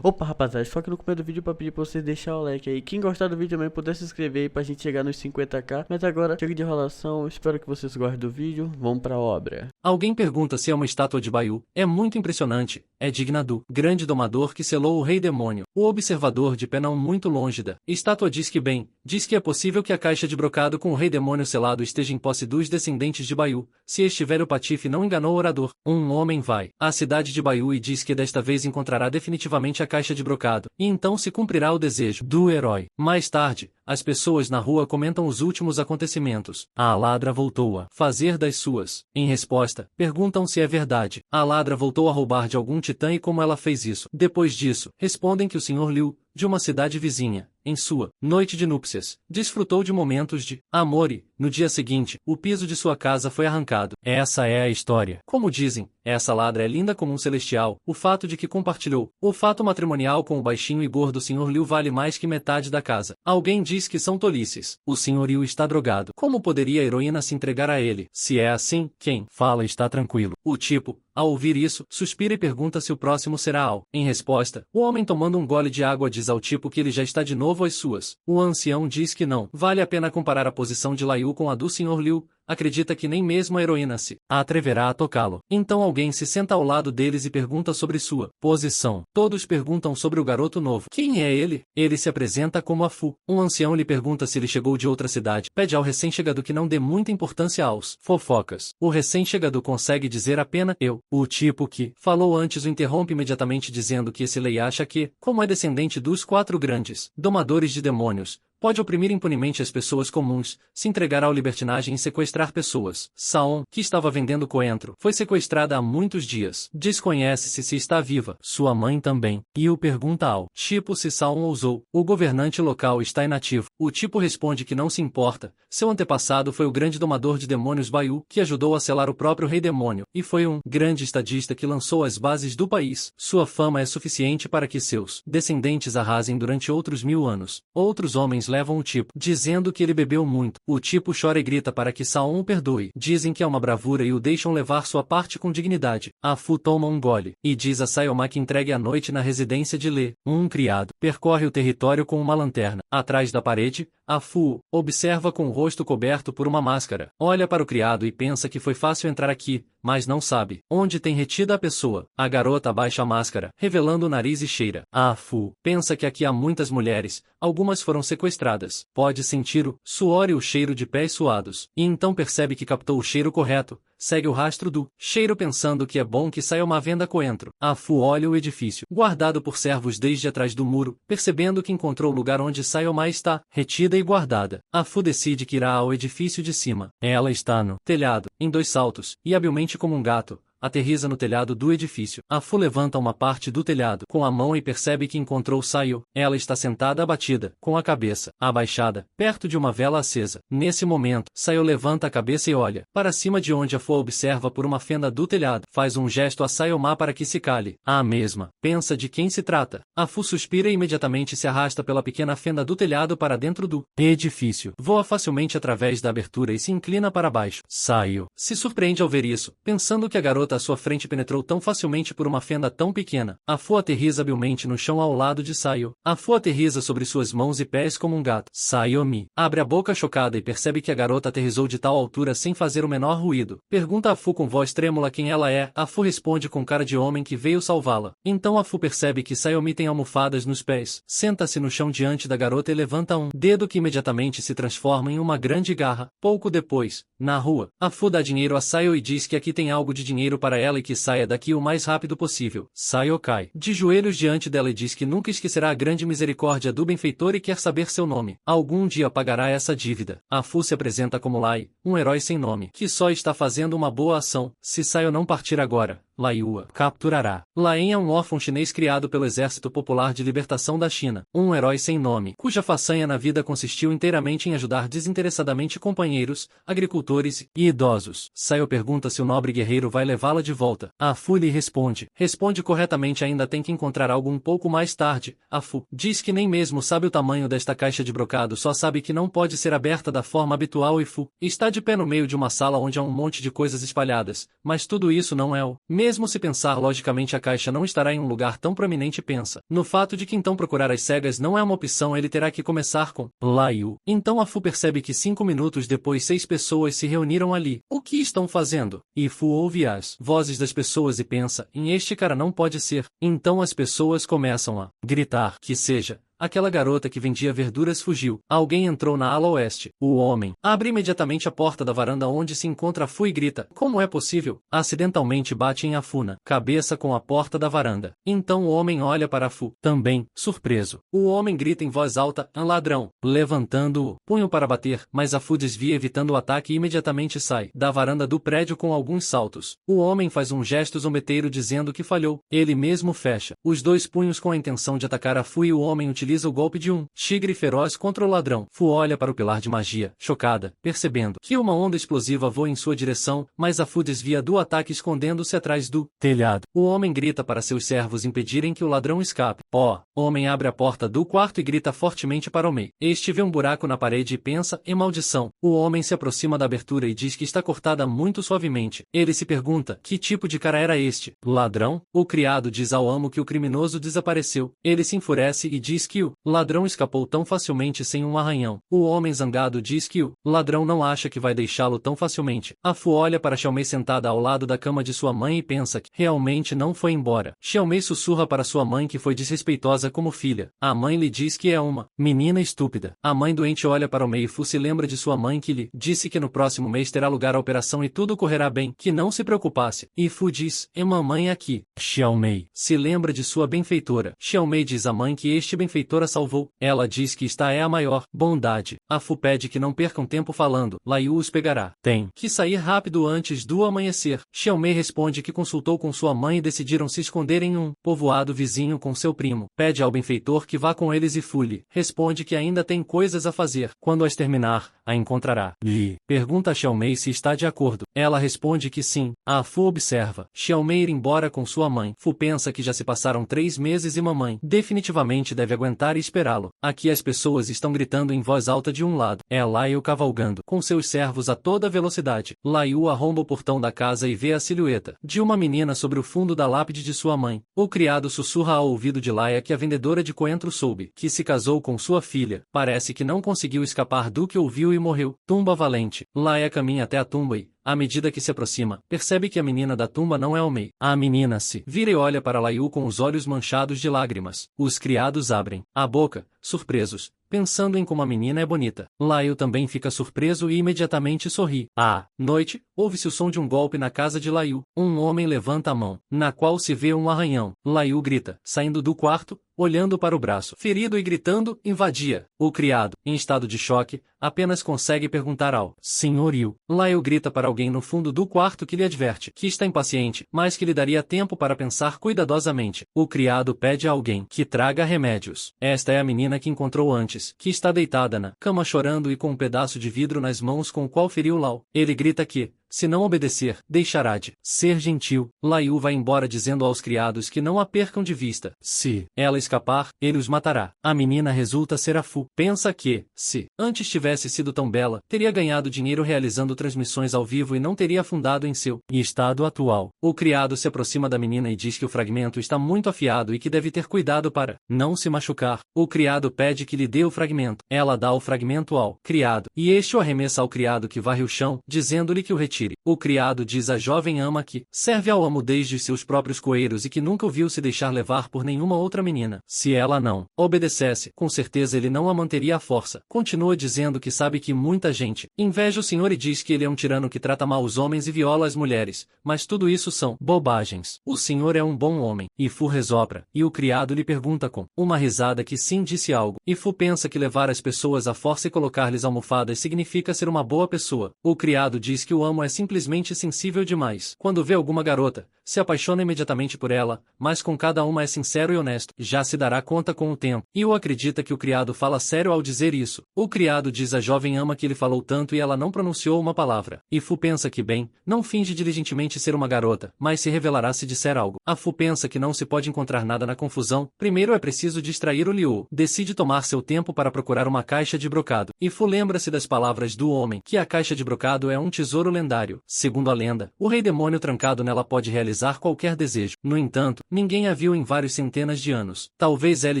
Opa, rapaziada, só que no começo do vídeo pra pedir pra vocês deixar o like aí. Quem gostar do vídeo também puder se inscrever aí pra gente chegar nos 50k. Mas agora, chega de enrolação, espero que vocês gostem do vídeo. Vamos pra obra. Alguém pergunta se é uma estátua de Baiu. É muito impressionante. É digna do grande domador que selou o rei demônio. O observador de pé não muito longe da estátua diz que é possível que a caixa de brocado com o rei demônio selado esteja em posse dos descendentes de Baiu. Se este velho patife não enganou o orador, um homem vai à cidade de Baiu e diz que desta vez encontrará definitivamente a caixa de brocado, e então se cumprirá o desejo do herói. Mais tarde, as pessoas na rua comentam os últimos acontecimentos. A ladra voltou a fazer das suas. Em resposta, perguntam se é verdade. A ladra voltou a roubar de algum titã e como ela fez isso. Depois disso, respondem que o Sr. Liu, de uma cidade vizinha, em sua noite de núpcias, desfrutou de momentos de amor e, no dia seguinte, o piso de sua casa foi arrancado. Essa é a história. Como dizem, essa ladra é linda como um celestial. O fato de que compartilhou o fato matrimonial com o baixinho e gordo Sr. Liu vale mais que metade da casa. Alguém diz que são tolices. O Sr. Liu está drogado. Como poderia a heroína se entregar a ele? Se é assim, quem fala está tranquilo. O tipo, ao ouvir isso, suspira e pergunta se o próximo será Ao. Em resposta, o homem tomando um gole de água diz ao tipo que ele já está de novo às suas. O ancião diz que não vale a pena comparar a posição de Laiu com a do Sr. Liu. Acredita que nem mesmo a heroína se atreverá a tocá-lo. Então alguém se senta ao lado deles e pergunta sobre sua posição. Todos perguntam sobre o garoto novo. Quem é ele? Ele se apresenta como a Fu. Um ancião lhe pergunta se ele chegou de outra cidade. Pede ao recém-chegado que não dê muita importância aos fofocas. O recém-chegado consegue dizer apenas eu. O tipo que falou antes o interrompe imediatamente dizendo que esse lei acha que, como é descendente dos 4 grandes domadores de demônios, pode oprimir impunemente as pessoas comuns, se entregar ao libertinagem e sequestrar pessoas. Saon, que estava vendendo coentro, foi sequestrada há muitos dias. Desconhece-se se está viva. Sua mãe também. E o pergunta ao tipo se Saon ousou. O governante local está inativo. O tipo responde que não se importa. Seu antepassado foi o grande domador de demônios Baiu, que ajudou a selar o próprio rei demônio, e foi um grande estadista que lançou as bases do país. Sua fama é suficiente para que seus descendentes arrasem durante outros 1000 anos. Outros homens levam o tipo, dizendo que ele bebeu muito. O tipo chora e grita para que Saon o perdoe. Dizem que é uma bravura e o deixam levar sua parte com dignidade. A Fu toma um gole, e diz a Sayoma que entregue a noite na residência de Lê. Um criado percorre o território com uma lanterna. Atrás da parede, a Fu observa com o rosto coberto por uma máscara. Olha para o criado e pensa que foi fácil entrar aqui, mas não sabe onde tem retida a pessoa. A garota abaixa a máscara, revelando o nariz e cheira. A Fu pensa que aqui há muitas mulheres, algumas foram sequestradas. Pode sentir o suor e o cheiro de pés suados, e então percebe que captou o cheiro correto. Segue o rastro do cheiro pensando que é bom que saia uma venda coentro. A Fu olha o edifício, guardado por servos desde atrás do muro, percebendo que encontrou o lugar onde Sayoma está, retida e guardada. A Fu decide que irá ao edifício de cima. Ela está no telhado, em 2 saltos, e habilmente como um gato, aterriza no telhado do edifício. A Fu levanta uma parte do telhado com a mão e percebe que encontrou Sayo. Ela está sentada abatida, com a cabeça abaixada, perto de uma vela acesa. Nesse momento, Sayo levanta a cabeça e olha para cima de onde a Fu observa por uma fenda do telhado. Faz um gesto a Sayoma para que se cale. A mesma pensa de quem se trata. A Fu suspira e imediatamente se arrasta pela pequena fenda do telhado para dentro do edifício. Voa facilmente através da abertura e se inclina para baixo. Sayo se surpreende ao ver isso, pensando que a garota à sua frente penetrou tão facilmente por uma fenda tão pequena. A Fu aterriza habilmente no chão ao lado de Sayo. A Fu aterriza sobre suas mãos e pés como um gato. Sayomi abre a boca chocada e percebe que a garota aterrizou de tal altura sem fazer o menor ruído. Pergunta a Fu com voz trêmula quem ela é. A Fu responde com cara de homem que veio salvá-la. Então a Fu percebe que Sayomi tem almofadas nos pés. Senta-se no chão diante da garota e levanta um dedo que imediatamente se transforma em uma grande garra. Pouco depois, na rua, a Fu dá dinheiro a Sayo e diz que aqui tem algo de dinheiro para ela e que saia daqui o mais rápido possível. Sayo cai de joelhos diante dela e diz que nunca esquecerá a grande misericórdia do benfeitor e quer saber seu nome. Algum dia pagará essa dívida. A Fu se apresenta como Lai, um herói sem nome, que só está fazendo uma boa ação. Se Sayo não partir agora, Laiua capturará. Laen é um órfão chinês criado pelo Exército Popular de Libertação da China, um herói sem nome, cuja façanha na vida consistiu inteiramente em ajudar desinteressadamente companheiros, agricultores e idosos. Sayo pergunta se o nobre guerreiro vai levá-la de volta. A Fu lhe responde corretamente, ainda tem que encontrar algo um pouco mais tarde. A Fu diz que nem mesmo sabe o tamanho desta caixa de brocado, só sabe que não pode ser aberta da forma habitual e Fu está de pé no meio de uma sala onde há um monte de coisas espalhadas, mas tudo isso não é o mesmo Mesmo se pensar logicamente, a caixa não estará em um lugar tão proeminente. Pensa no fato de que então procurar às cegas não é uma opção, ele terá que começar com Laiu. Então a Fu percebe que 5 minutos depois 6 pessoas se reuniram ali. O que estão fazendo? E Fu ouve as vozes das pessoas e pensa, este cara não pode ser. Então as pessoas começam a gritar que seja. Aquela garota que vendia verduras fugiu. Alguém entrou na ala oeste. O homem abre imediatamente a porta da varanda onde se encontra a Fu e grita. Como é possível? Acidentalmente bate em a Fu na cabeça com a porta da varanda. Então o homem olha para a Fu. Também, surpreso. O homem grita em voz alta, ladrão, levantando o punho para bater, mas a Fu desvia evitando o ataque e imediatamente sai da varanda do prédio com alguns saltos. O homem faz um gesto zombeteiro dizendo que falhou. Ele mesmo fecha os 2 punhos com a intenção de atacar a Fu e o homem utiliza o golpe de um tigre feroz contra o ladrão. Fu olha para o pilar de magia, chocada, percebendo que uma onda explosiva voa em sua direção, mas a Fu desvia do ataque escondendo-se atrás do telhado. O homem grita para seus servos impedirem que o ladrão escape. O homem abre a porta do quarto e grita fortemente para o Mei. Este vê um buraco na parede e pensa, maldição. O homem se aproxima da abertura e diz que está cortada muito suavemente. Ele se pergunta, que tipo de cara era este? Ladrão? O criado diz ao amo que o criminoso desapareceu. Ele se enfurece e diz que o ladrão escapou tão facilmente sem um arranhão. O homem zangado diz que o ladrão não acha que vai deixá-lo tão facilmente. A Fu olha para Xiaomei sentada ao lado da cama de sua mãe e pensa que realmente não foi embora. Xiaomei sussurra para sua mãe que foi desrespeitosa como filha. A mãe lhe diz que é uma menina estúpida. A mãe doente olha para o Mei e Fu se lembra de sua mãe que lhe disse que no próximo mês terá lugar a operação e tudo correrá bem, que não se preocupasse. E Fu diz, mamãe aqui. Xiaomei se lembra de sua benfeitora. Xiaomei diz à mãe que este benfeitor a salvou. Ela diz que esta é a maior bondade. A Fu pede que não percam tempo falando. Laiu os pegará. Tem que sair rápido antes do amanhecer. Xiaomei responde que consultou com sua mãe e decidiram se esconder em um povoado vizinho com seu primo. Pede ao benfeitor que vá com eles e Fu lhe responde que ainda tem coisas a fazer. Quando as terminar, a encontrará. Li pergunta a Xiaomei se está de acordo. Ela responde que sim. A Fu observa Xiaomei ir embora com sua mãe. Fu pensa que já se passaram 3 meses e mamãe definitivamente deve aguentar e esperá-lo. Aqui as pessoas estão gritando em voz alta de um lado. É Laiu cavalgando com seus servos a toda velocidade. Laiu arromba o portão da casa e vê a silhueta de uma menina sobre o fundo da lápide de sua mãe. O criado sussurra ao ouvido de Laia que a vendedora de coentro soube que se casou com sua filha. Parece que não conseguiu escapar do que ouviu e morreu. Tumba valente. Laia caminha até a tumba e, à medida que se aproxima, percebe que a menina da tumba não é o Mei. A menina se vira e olha para Laiu com os olhos manchados de lágrimas. Os criados abrem a boca, surpresos, pensando em como a menina é bonita. Laiu também fica surpreso e imediatamente sorri. À noite, ouve-se o som de um golpe na casa de Laiu. Um homem levanta a mão, na qual se vê um arranhão. Laiu grita, saindo do quarto, olhando para o braço ferido e gritando, invadia. O criado, em estado de choque, apenas consegue perguntar ao senhorio. Laiu grita para alguém no fundo do quarto que lhe adverte que está impaciente, mas que lhe daria tempo para pensar cuidadosamente. O criado pede a alguém que traga remédios. Esta é a menina que encontrou antes, que está deitada na cama chorando e com um pedaço de vidro nas mãos com o qual feriu Lau. Ele grita que, se não obedecer, deixará de ser gentil. Laiu vai embora dizendo aos criados que não a percam de vista. Se ela escapar, ele os matará. A menina resulta ser a Fu. Pensa que, se antes tivesse sido tão bela, teria ganhado dinheiro realizando transmissões ao vivo e não teria afundado em seu estado atual. O criado se aproxima da menina e diz que o fragmento está muito afiado e que deve ter cuidado para não se machucar. O criado pede que lhe dê o fragmento. Ela dá o fragmento ao criado, e este o arremessa ao criado que varre o chão, dizendo-lhe que o retire. O criado diz à jovem ama que serve ao amo desde seus próprios coeiros e que nunca o viu se deixar levar por nenhuma outra menina. Se ela não obedecesse, com certeza ele não a manteria à força. Continua dizendo que sabe que muita gente inveja o senhor e diz que ele é um tirano que trata mal os homens e viola as mulheres, mas tudo isso são bobagens. O senhor é um bom homem. E Fu resopra, e o criado lhe pergunta com uma risada que sim disse algo. E Fu pensa que levar as pessoas à força e colocar-lhes almofadas significa ser uma boa pessoa. O criado diz que o amo é simplesmente sensível demais. Quando vê alguma garota, se apaixona imediatamente por ela, mas com cada uma é sincero e honesto. Já se dará conta com o tempo. E o acredita que o criado fala sério ao dizer isso. O criado diz à jovem ama que ele falou tanto e ela não pronunciou uma palavra. E Fu pensa que bem, não finge diligentemente ser uma garota, mas se revelará se disser algo. A Fu pensa que não se pode encontrar nada na confusão. Primeiro é preciso distrair o Liu. Decide tomar seu tempo para procurar uma caixa de brocado. E Fu lembra-se das palavras do homem, que a caixa de brocado é um tesouro lendário. solitário. Segundo a lenda, o rei demônio trancado nela pode realizar qualquer desejo. No entanto, ninguém a viu em vários centenas de anos. Talvez L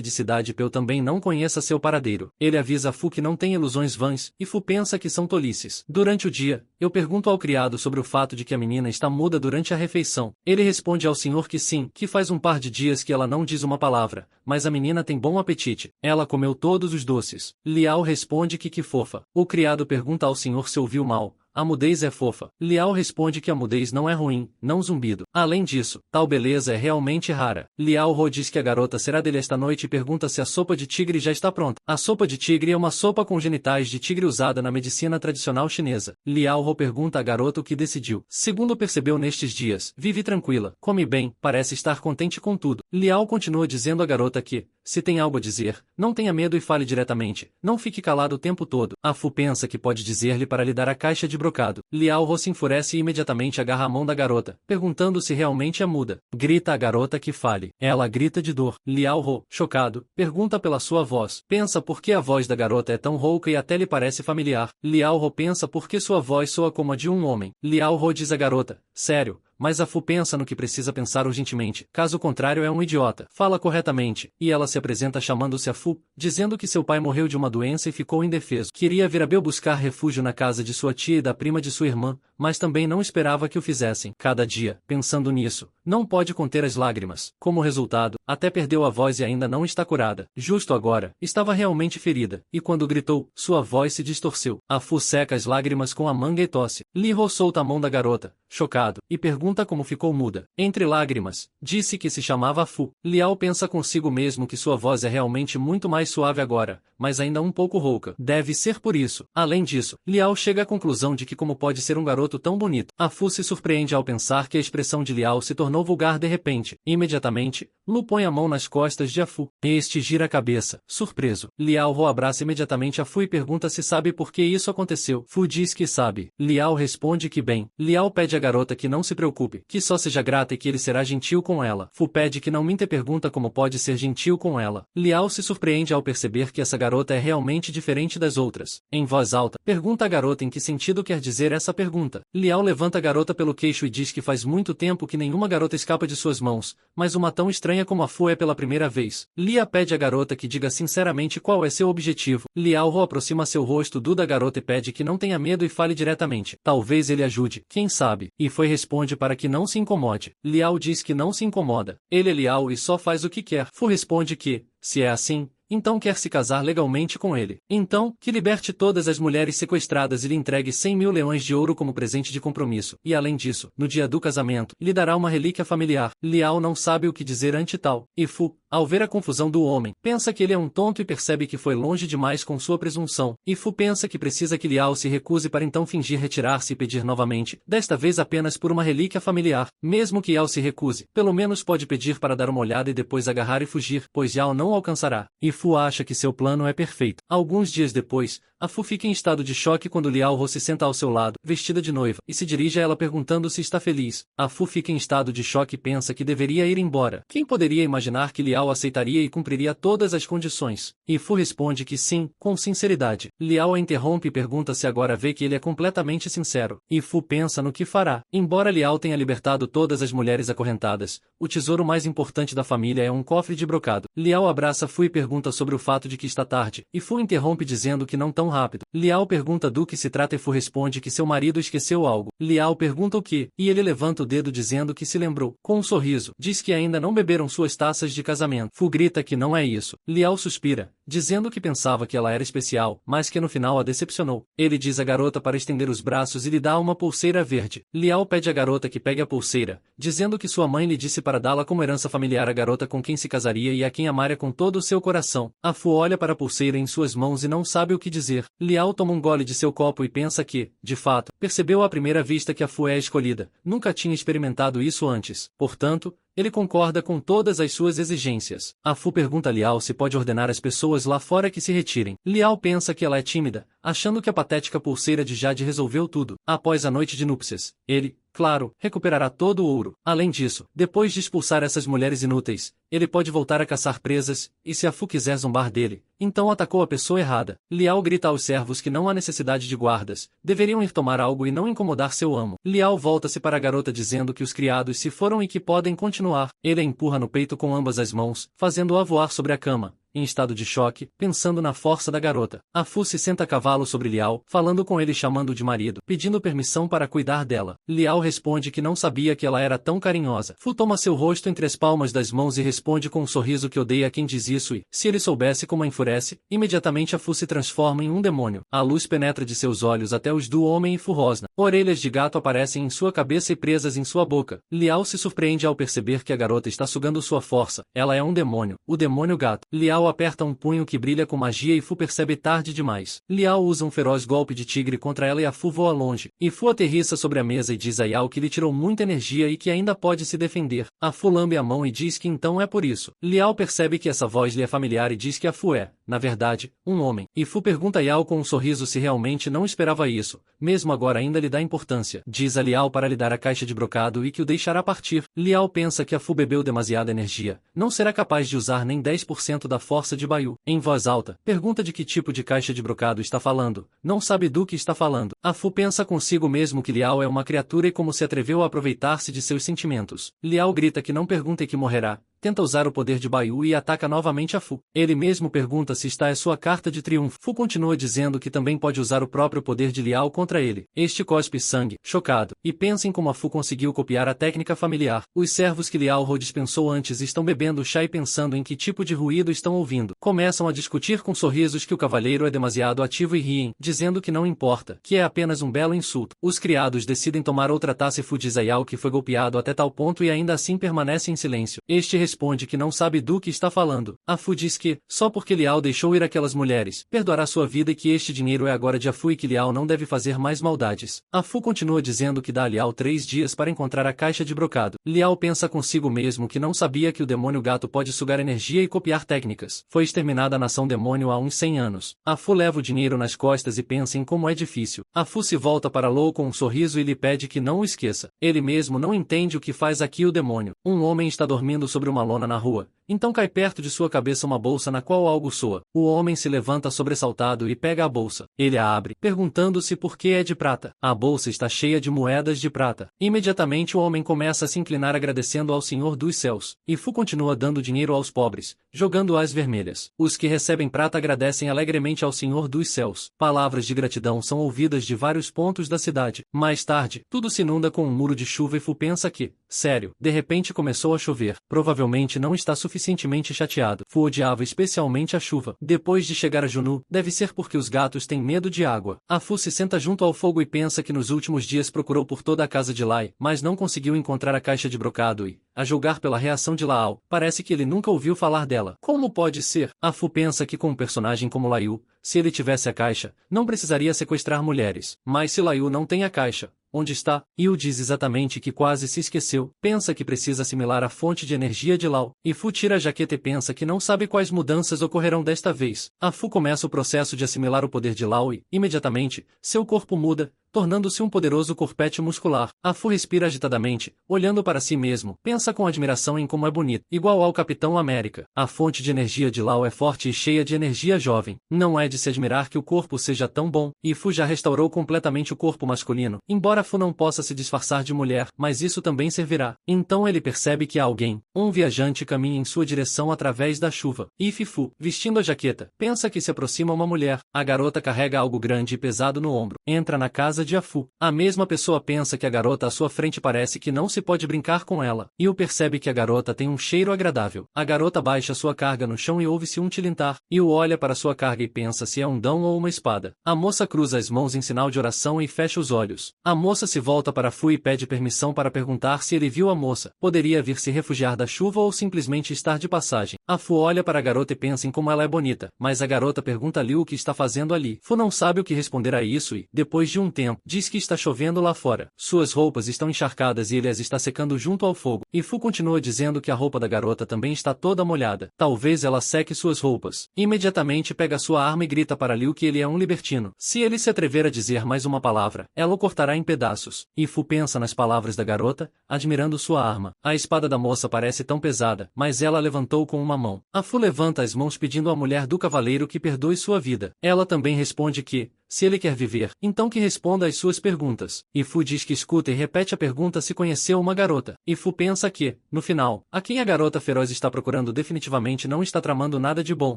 de Cidade Peu também não conheça seu paradeiro. Ele avisa a Fu que não tem ilusões vãs, e Fu pensa que são tolices. Durante o dia, eu pergunto ao criado sobre o fato de que a menina está muda durante a refeição. Ele responde ao senhor que sim, que faz um par de dias que ela não diz uma palavra, mas a menina tem bom apetite. Ela comeu todos os doces. Liao responde que fofa. O criado pergunta ao senhor se ouviu mal. A mudez é fofa. Liao responde que a mudez não é ruim, não zumbido. Além disso, tal beleza é realmente rara. Liao Ho diz que a garota será dele esta noite e pergunta se a sopa de tigre já está pronta. A sopa de tigre é uma sopa com genitais de tigre usada na medicina tradicional chinesa. Liao Ho pergunta à garota o que decidiu. Segundo percebeu nestes dias, vive tranquila, come bem, parece estar contente com tudo. Liao continua dizendo à garota que, se tem algo a dizer, não tenha medo e fale diretamente. Não fique calado o tempo todo. A Fu pensa que pode dizer-lhe para lhe dar a caixa de brocado. Liao Ho se enfurece e imediatamente agarra a mão da garota, perguntando se realmente é muda. Grita à garota que fale. Ela grita de dor. Liao Ho, chocado, pergunta pela sua voz. Pensa por que a voz da garota é tão rouca e até lhe parece familiar. Liao Ho pensa por que sua voz soa como a de um homem. Liao Ho diz à garota, sério. Mas a Fu pensa no que precisa pensar urgentemente, caso contrário é um idiota. Fala corretamente, e ela se apresenta chamando-se a Fu, dizendo que seu pai morreu de uma doença e ficou indefeso. Queria vir a Bel buscar refúgio na casa de sua tia e da prima de sua irmã, mas também não esperava que o fizessem. Cada dia, pensando nisso, não pode conter as lágrimas. Como resultado, até perdeu a voz e ainda não está curada. Justo agora, estava realmente ferida, e quando gritou, sua voz se distorceu. A Fu seca as lágrimas com a manga e tosse. Li Ho solta a mão da garota, chocado, e pergunta como ficou muda. Entre lágrimas, disse que se chamava Fu. Liao pensa consigo mesmo que sua voz é realmente muito mais suave agora, mas ainda um pouco rouca. Deve ser por isso. Além disso, Liao chega à conclusão de que como pode ser um garoto tão bonito. A Fu se surpreende ao pensar que a expressão de Liao se tornou vulgar de repente. Imediatamente, Lu põe a mão nas costas de a Fu. Este gira a cabeça, surpreso. Liao Ho abraça imediatamente a Fu e pergunta se sabe por que isso aconteceu. Fu diz que sabe. Liao responde que bem. Liao pede à garota que não se preocupe, que só seja grata e que ele será gentil com ela. Fu pede que não minta e pergunta como pode ser gentil com ela. Liao se surpreende ao perceber que essa garota é realmente diferente das outras. Em voz alta, pergunta à garota em que sentido quer dizer essa pergunta. Liao levanta a garota pelo queixo e diz que faz muito tempo que nenhuma garota escapa de suas mãos, mas uma tão estranha como a Fu é pela primeira vez. Lia pede à garota que diga sinceramente qual é seu objetivo. Liao Ho aproxima seu rosto do da garota e pede que não tenha medo e fale diretamente. Talvez ele ajude, quem sabe. E Foi responde para que não se incomode. Liao diz que não se incomoda. Ele é Liao e só faz o que quer. Fu responde que, se é assim, então quer se casar legalmente com ele. Então, que liberte todas as mulheres sequestradas e lhe entregue 100 mil leões de ouro como presente de compromisso. E além disso, no dia do casamento, lhe dará uma relíquia familiar. Liao não sabe o que dizer ante tal. E Fu, ao ver a confusão do homem, pensa que ele é um tonto e percebe que foi longe demais com sua presunção. E Fu pensa que precisa que Liao se recuse para então fingir retirar-se e pedir novamente, desta vez apenas por uma relíquia familiar. Mesmo que Liao se recuse, pelo menos pode pedir para dar uma olhada e depois agarrar e fugir, pois Liao não alcançará. E Fu acha que seu plano é perfeito. Alguns dias depois, a Fu fica em estado de choque quando Liao Ho se senta ao seu lado, vestida de noiva, e se dirige a ela perguntando se está feliz. A Fu fica em estado de choque e pensa que deveria ir embora. Quem poderia imaginar que Liao aceitaria e cumpriria todas as condições? E Fu responde que sim, com sinceridade. Liao a interrompe e pergunta se agora vê que ele é completamente sincero. E Fu pensa no que fará. Embora Liao tenha libertado todas as mulheres acorrentadas, o tesouro mais importante da família é um cofre de brocado. Liao abraça Fu e pergunta sobre o fato de que está tarde, e Fu interrompe dizendo que não tão rápido. Liao pergunta do que se trata e Fu responde que seu marido esqueceu algo. Liao pergunta o que, e ele levanta o dedo dizendo que se lembrou. Com um sorriso, diz que ainda não beberam suas taças de casamento. Fu grita que não é isso. Liao suspira, dizendo que pensava que ela era especial, mas que no final a decepcionou. Ele diz à garota para estender os braços e lhe dá uma pulseira verde. Liao pede à garota que pegue a pulseira, dizendo que sua mãe lhe disse para dá-la como herança familiar à garota com quem se casaria e a quem amaria com todo o seu coração. A Fu olha para a pulseira em suas mãos e não sabe o que dizer. Liao toma um gole de seu copo e pensa que, de fato, percebeu à primeira vista que a Fu é a escolhida. Nunca tinha experimentado isso antes. Portanto, ele concorda com todas as suas exigências. A Fu pergunta a Liao se pode ordenar às pessoas lá fora que se retirem. Liao pensa que ela é tímida, achando que a patética pulseira de Jade resolveu tudo. Após a noite de núpcias, ele, claro, recuperará todo o ouro. Além disso, depois de expulsar essas mulheres inúteis, ele pode voltar a caçar presas, e se a Fu quiser zombar dele, então atacou a pessoa errada. Liao grita aos servos que não há necessidade de guardas, deveriam ir tomar algo e não incomodar seu amo. Liao volta-se para a garota dizendo que os criados se foram e que podem continuar. Ele a empurra no peito com ambas as mãos, fazendo-a voar sobre a cama. Em estado de choque, pensando na força da garota, a Fu se senta a cavalo sobre Liao, falando com ele chamando-o de marido, pedindo permissão para cuidar dela. Liao responde que não sabia que ela era tão carinhosa. Fu toma seu rosto entre as palmas das mãos e responde com um sorriso que odeia quem diz isso e, se ele soubesse como a enfurece, imediatamente a Fu se transforma em um demônio. A luz penetra de seus olhos até os do homem e Fu rosna. Orelhas de gato aparecem em sua cabeça e presas em sua boca. Liao se surpreende ao perceber que a garota está sugando sua força. Ela é um demônio, o demônio gato. Liao aperta um punho que brilha com magia e Fu percebe tarde demais. Liao usa um feroz golpe de tigre contra ela e a Fu voa longe. E Fu aterrissa sobre a mesa e diz a Yao que lhe tirou muita energia e que ainda pode se defender. A Fu lambe a mão e diz que então é por isso. Liao percebe que essa voz lhe é familiar e diz que a Fu é, na verdade, um homem. E Fu pergunta a Yao com um sorriso se realmente não esperava isso. Mesmo agora ainda lhe dá importância. Diz a Liao para lhe dar a caixa de brocado e que o deixará partir. Liao pensa que a Fu bebeu demasiada energia. Não será capaz de usar nem 10% da força de Baiu. Em voz alta, pergunta de que tipo de caixa de brocado está falando. Não sabe do que está falando. A Fu pensa consigo mesmo que Liao é uma criatura e como se atreveu a aproveitar-se de seus sentimentos. Liao grita que não pergunta e que morrerá. Tenta usar o poder de Baiu e ataca novamente a Fu. Ele mesmo pergunta se está a sua carta de triunfo. Fu continua dizendo que também pode usar o próprio poder de Liao contra ele. Este cospe sangue, chocado, e pensa em como a Fu conseguiu copiar a técnica familiar. Os servos que Liao Ho dispensou antes estão bebendo chá e pensando em que tipo de ruído estão ouvindo. Começam a discutir com sorrisos que o cavalheiro é demasiado ativo e riem, dizendo que não importa, que é apenas um belo insulto. Os criados decidem tomar outra taça e Fu diz a Yao que foi golpeado até tal ponto e ainda assim permanece em silêncio. Este responde que não sabe do que está falando. A Fu diz que, só porque Liao deixou ir aquelas mulheres, perdoará sua vida e que este dinheiro é agora de A Fu e que Liao não deve fazer mais maldades. A Fu continua dizendo que dá a Liao 3 dias para encontrar a caixa de brocado. Liao pensa consigo mesmo que não sabia que o demônio gato pode sugar energia e copiar técnicas. Foi exterminada a nação demônio há uns 100 anos. A Fu leva o dinheiro nas costas e pensa em como é difícil. A Fu se volta para Lou com um sorriso e lhe pede que não o esqueça. Ele mesmo não entende o que faz aqui o demônio. Um homem está dormindo sobre uma lona na rua. Então cai perto de sua cabeça uma bolsa na qual algo soa. O homem se levanta sobressaltado e pega a bolsa. Ele a abre, perguntando-se por que é de prata. A bolsa está cheia de moedas de prata. Imediatamente o homem começa a se inclinar agradecendo ao Senhor dos Céus. E Fu continua dando dinheiro aos pobres, jogando às vermelhas. Os que recebem prata agradecem alegremente ao Senhor dos Céus. Palavras de gratidão são ouvidas de vários pontos da cidade. Mais tarde, tudo se inunda com um muro de chuva e Fu pensa que, sério, de repente começou a chover. Provavelmente não está suficientemente chateado. Fu odiava especialmente a chuva. Depois de chegar a Junu, deve ser porque os gatos têm medo de água. A Fu se senta junto ao fogo e pensa que nos últimos dias procurou por toda a casa de Lai, mas não conseguiu encontrar a caixa de brocado e, a julgar pela reação de Lao, parece que ele nunca ouviu falar dela. Como pode ser? A Fu pensa que com um personagem como Laiu, se ele tivesse a caixa, não precisaria sequestrar mulheres. Mas se Laiu não tem a caixa, onde está? Yu diz exatamente que quase se esqueceu. Pensa que precisa assimilar a fonte de energia de Lao. E Fu tira a jaqueta e pensa que não sabe quais mudanças ocorrerão desta vez. A Fu começa o processo de assimilar o poder de Lao e, imediatamente, seu corpo muda, tornando-se um poderoso corpete muscular. A Fu respira agitadamente, olhando para si mesmo. Pensa com admiração em como é bonito, igual ao Capitão América. A fonte de energia de Lao é forte e cheia de energia jovem. Não é de se admirar que o corpo seja tão bom. E Fu já restaurou completamente o corpo masculino. Embora Fu não possa se disfarçar de mulher, mas isso também servirá. Então ele percebe que há alguém, um viajante caminha em sua direção através da chuva. E Fu, vestindo a jaqueta, pensa que se aproxima uma mulher. A garota carrega algo grande e pesado no ombro. Entra na casa de A Fu. A mesma pessoa pensa que a garota à sua frente parece que não se pode brincar com ela. E percebe que a garota tem um cheiro agradável. A garota baixa sua carga no chão e ouve-se um tilintar. E olha para sua carga e pensa se é um dão ou uma espada. A moça cruza as mãos em sinal de oração e fecha os olhos. A moça se volta para Fu e pede permissão para perguntar se ele viu a moça. Poderia vir se refugiar da chuva ou simplesmente estar de passagem. A Fu olha para a garota e pensa em como ela é bonita. Mas a garota pergunta a Liu o que está fazendo ali. Fu não sabe o que responder a isso e, depois de um tempo, tempo, diz que está chovendo lá fora. Suas roupas estão encharcadas e ele as está secando junto ao fogo. E Fu continua dizendo que a roupa da garota também está toda molhada. Talvez ela seque suas roupas. Imediatamente pega sua arma e grita para Liu que ele é um libertino. Se ele se atrever a dizer mais uma palavra, ela o cortará em pedaços. E Fu pensa nas palavras da garota, admirando sua arma. A espada da moça parece tão pesada, mas ela levantou com uma mão. A Fu levanta as mãos pedindo à mulher do cavaleiro que perdoe sua vida. Ela também responde que, se ele quer viver, então que responda às suas perguntas. E Fu diz que escuta e repete a pergunta se conheceu uma garota. E Fu pensa que, no final, a quem a garota feroz está procurando definitivamente não está tramando nada de bom.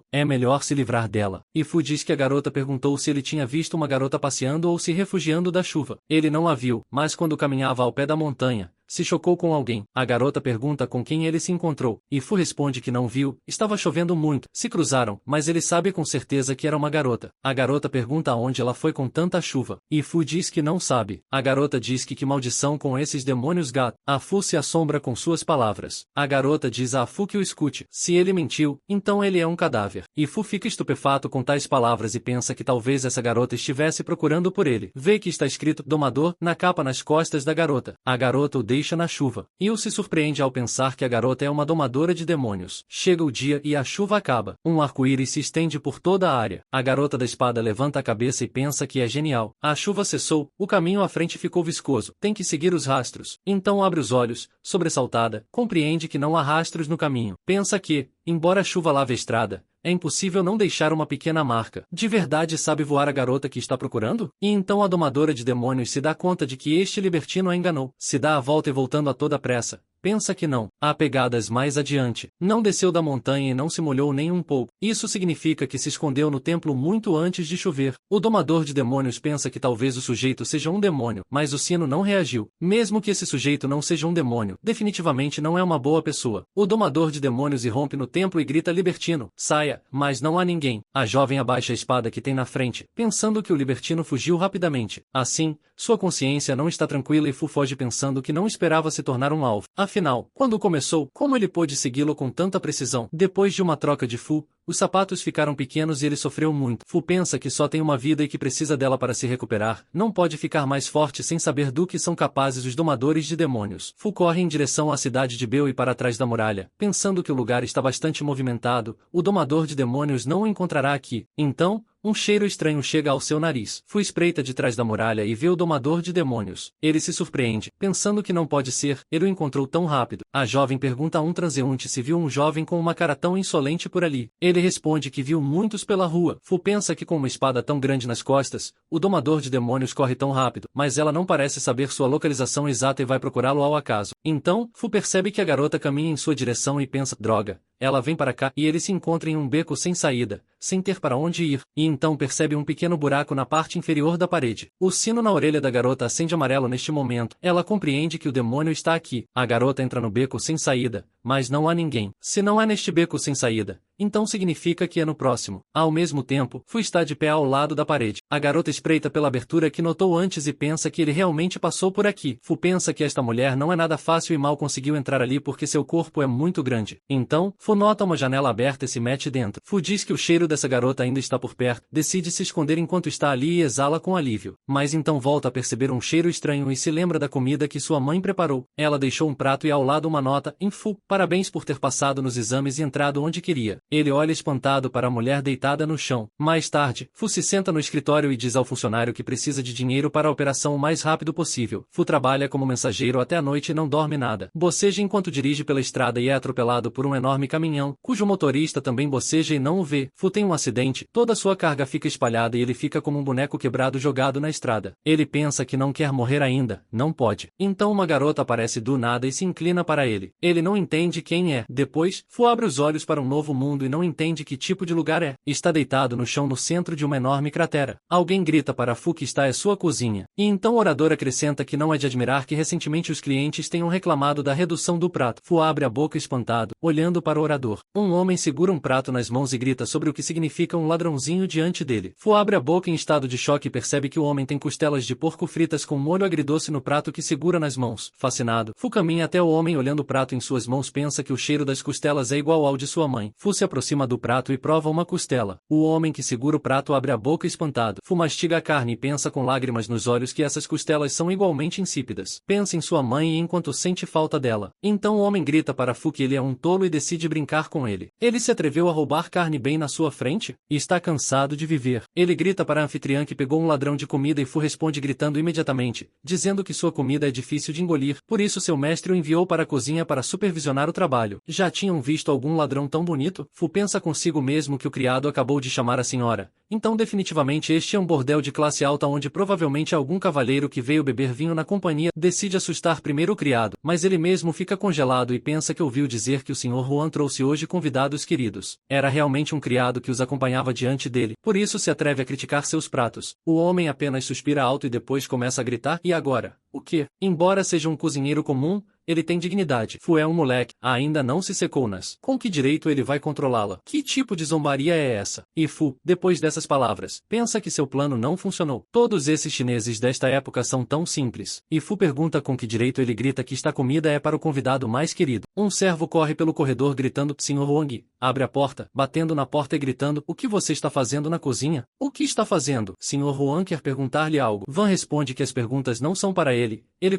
É melhor se livrar dela. E Fu diz que a garota perguntou se ele tinha visto uma garota passeando ou se refugiando da chuva. Ele não a viu, mas quando caminhava ao pé da montanha, se chocou com alguém. A garota pergunta com quem ele se encontrou. E Fu responde que não viu, estava chovendo muito. Se cruzaram, mas ele sabe com certeza que era uma garota. A garota pergunta aonde ela foi com tanta chuva. E Fu diz que não sabe. A garota diz que maldição com esses demônios gato. A Fu se assombra com suas palavras. A garota diz a Fu que o escute. Se ele mentiu, então ele é um cadáver. E Fu fica estupefato com tais palavras e pensa que talvez essa garota estivesse procurando por ele. Vê que está escrito Domador na capa nas costas da garota. A garota o deixa na chuva. Yu se surpreende ao pensar que a garota é uma domadora de demônios. Chega o dia e a chuva acaba. Um arco-íris se estende por toda a área. A garota da espada levanta a cabeça e pensa que é genial. A chuva cessou, o caminho à frente ficou viscoso. Tem que seguir os rastros. Então abre os olhos, sobressaltada, compreende que não há rastros no caminho. Pensa que, embora a chuva lave a estrada, é impossível não deixar uma pequena marca. De verdade sabe voar a garota que está procurando? E então a domadora de demônios se dá conta de que este libertino a enganou. Se dá a volta e voltando a toda pressa. Pensa que não. Há pegadas mais adiante. Não desceu da montanha e não se molhou nem um pouco. Isso significa que se escondeu no templo muito antes de chover. O domador de demônios pensa que talvez o sujeito seja um demônio, mas o sino não reagiu. Mesmo que esse sujeito não seja um demônio, definitivamente não é uma boa pessoa. O domador de demônios irrompe no templo e grita libertino, saia, mas não há ninguém. A jovem abaixa a espada que tem na frente, pensando que o libertino fugiu rapidamente. Assim, sua consciência não está tranquila e Fu foge pensando que não esperava se tornar um alvo. Afinal, quando começou, como ele pôde segui-lo com tanta precisão? Depois de uma troca de Fu, os sapatos ficaram pequenos e ele sofreu muito. Fu pensa que só tem uma vida e que precisa dela para se recuperar. Não pode ficar mais forte sem saber do que são capazes os domadores de demônios. Fu corre em direção à cidade de Beu e para trás da muralha. Pensando que o lugar está bastante movimentado, o domador de demônios não o encontrará aqui. Então, um cheiro estranho chega ao seu nariz. Fu espreita de trás da muralha e vê o domador de demônios. Ele se surpreende, pensando que não pode ser, ele o encontrou tão rápido. A jovem pergunta a um transeunte se viu um jovem com uma cara tão insolente por ali. Ele responde que viu muitos pela rua. Fu pensa que com uma espada tão grande nas costas, o domador de demônios corre tão rápido, mas ela não parece saber sua localização exata e vai procurá-lo ao acaso. Então, Fu percebe que a garota caminha em sua direção e pensa, droga. Ela vem para cá e ele se encontra em um beco sem saída, sem ter para onde ir, e então percebe um pequeno buraco na parte inferior da parede. O sino na orelha da garota acende amarelo neste momento. Ela compreende que o demônio está aqui. A garota entra no beco sem saída, mas não há ninguém. Se não é neste beco sem saída, então significa que é no próximo. Ao mesmo tempo, Fu está de pé ao lado da parede. A garota espreita pela abertura que notou antes e pensa que ele realmente passou por aqui. Fu pensa que esta mulher não é nada fácil e mal conseguiu entrar ali porque seu corpo é muito grande. Então, Fu nota uma janela aberta e se mete dentro. Fu diz que o cheiro dessa garota ainda está por perto, decide se esconder enquanto está ali e exala com alívio. Mas então volta a perceber um cheiro estranho e se lembra da comida que sua mãe preparou. Ela deixou um prato e ao lado uma nota, em Fu, parabéns por ter passado nos exames e entrado onde queria. Ele olha espantado para a mulher deitada no chão. Mais tarde, Fu se senta no escritório e diz ao funcionário que precisa de dinheiro para a operação o mais rápido possível. Fu trabalha como mensageiro até a noite e não dorme nada. Boceja enquanto dirige pela estrada e é atropelado por um enorme caminhão, cujo motorista também boceja e não o vê. Fu tem um acidente, toda sua carga fica espalhada e ele fica como um boneco quebrado jogado na estrada. Ele pensa que não quer morrer ainda, não pode. Então uma garota aparece do nada e se inclina para ele. Ele não entende quem é. Depois, Fu abre os olhos para um novo mundo e não entende que tipo de lugar é. Está deitado no chão no centro de uma enorme cratera. Alguém grita para Fu que está em sua cozinha. E então o orador acrescenta que não é de admirar que recentemente os clientes tenham reclamado da redução do prato. Fu abre a boca espantado, olhando para o orador. Um homem segura um prato nas mãos e grita sobre o que significa um ladrãozinho diante dele. Fu abre a boca em estado de choque e percebe que o homem tem costelas de porco fritas com molho agridoce no prato que segura nas mãos. Fascinado, Fu caminha até o homem olhando o prato em suas mãos, pensa que o cheiro das costelas é igual ao de sua mãe. Fu se se aproxima do prato e prova uma costela. O homem que segura o prato abre a boca espantado. Fu mastiga a carne e pensa com lágrimas nos olhos que essas costelas são igualmente insípidas. Pensa em sua mãe enquanto sente falta dela. Então o homem grita para Fu que ele é um tolo e decide brincar com ele. Ele se atreveu a roubar carne bem na sua frente? E está cansado de viver. Ele grita para a anfitriã que pegou um ladrão de comida e Fu responde gritando imediatamente, dizendo que sua comida é difícil de engolir, por isso seu mestre o enviou para a cozinha para supervisionar o trabalho. Já tinham visto algum ladrão tão bonito? Fu pensa consigo mesmo que o criado acabou de chamar a senhora. Então definitivamente este é um bordel de classe alta onde provavelmente algum cavalheiro que veio beber vinho na companhia decide assustar primeiro o criado, mas ele mesmo fica congelado e pensa que ouviu dizer que o Sr. Juan trouxe hoje convidados queridos. Era realmente um criado que os acompanhava diante dele, por isso se atreve a criticar seus pratos. O homem apenas suspira alto e depois começa a gritar, e agora? O quê? Embora seja um cozinheiro comum, ele tem dignidade. Fu é um moleque, ainda não se secou nas. Com que direito ele vai controlá-la? Que tipo de zombaria é essa? E Fu, depois dessas palavras, pensa que seu plano não funcionou. Todos esses chineses desta época são tão simples. E Fu pergunta com que direito ele grita que esta comida é para o convidado mais querido. Um servo corre pelo corredor gritando, Sr. Wang, abre a porta, batendo na porta e gritando, o que você está fazendo na cozinha? O que está fazendo? Sr. Juan quer perguntar-lhe algo. Van responde que as perguntas não são para ele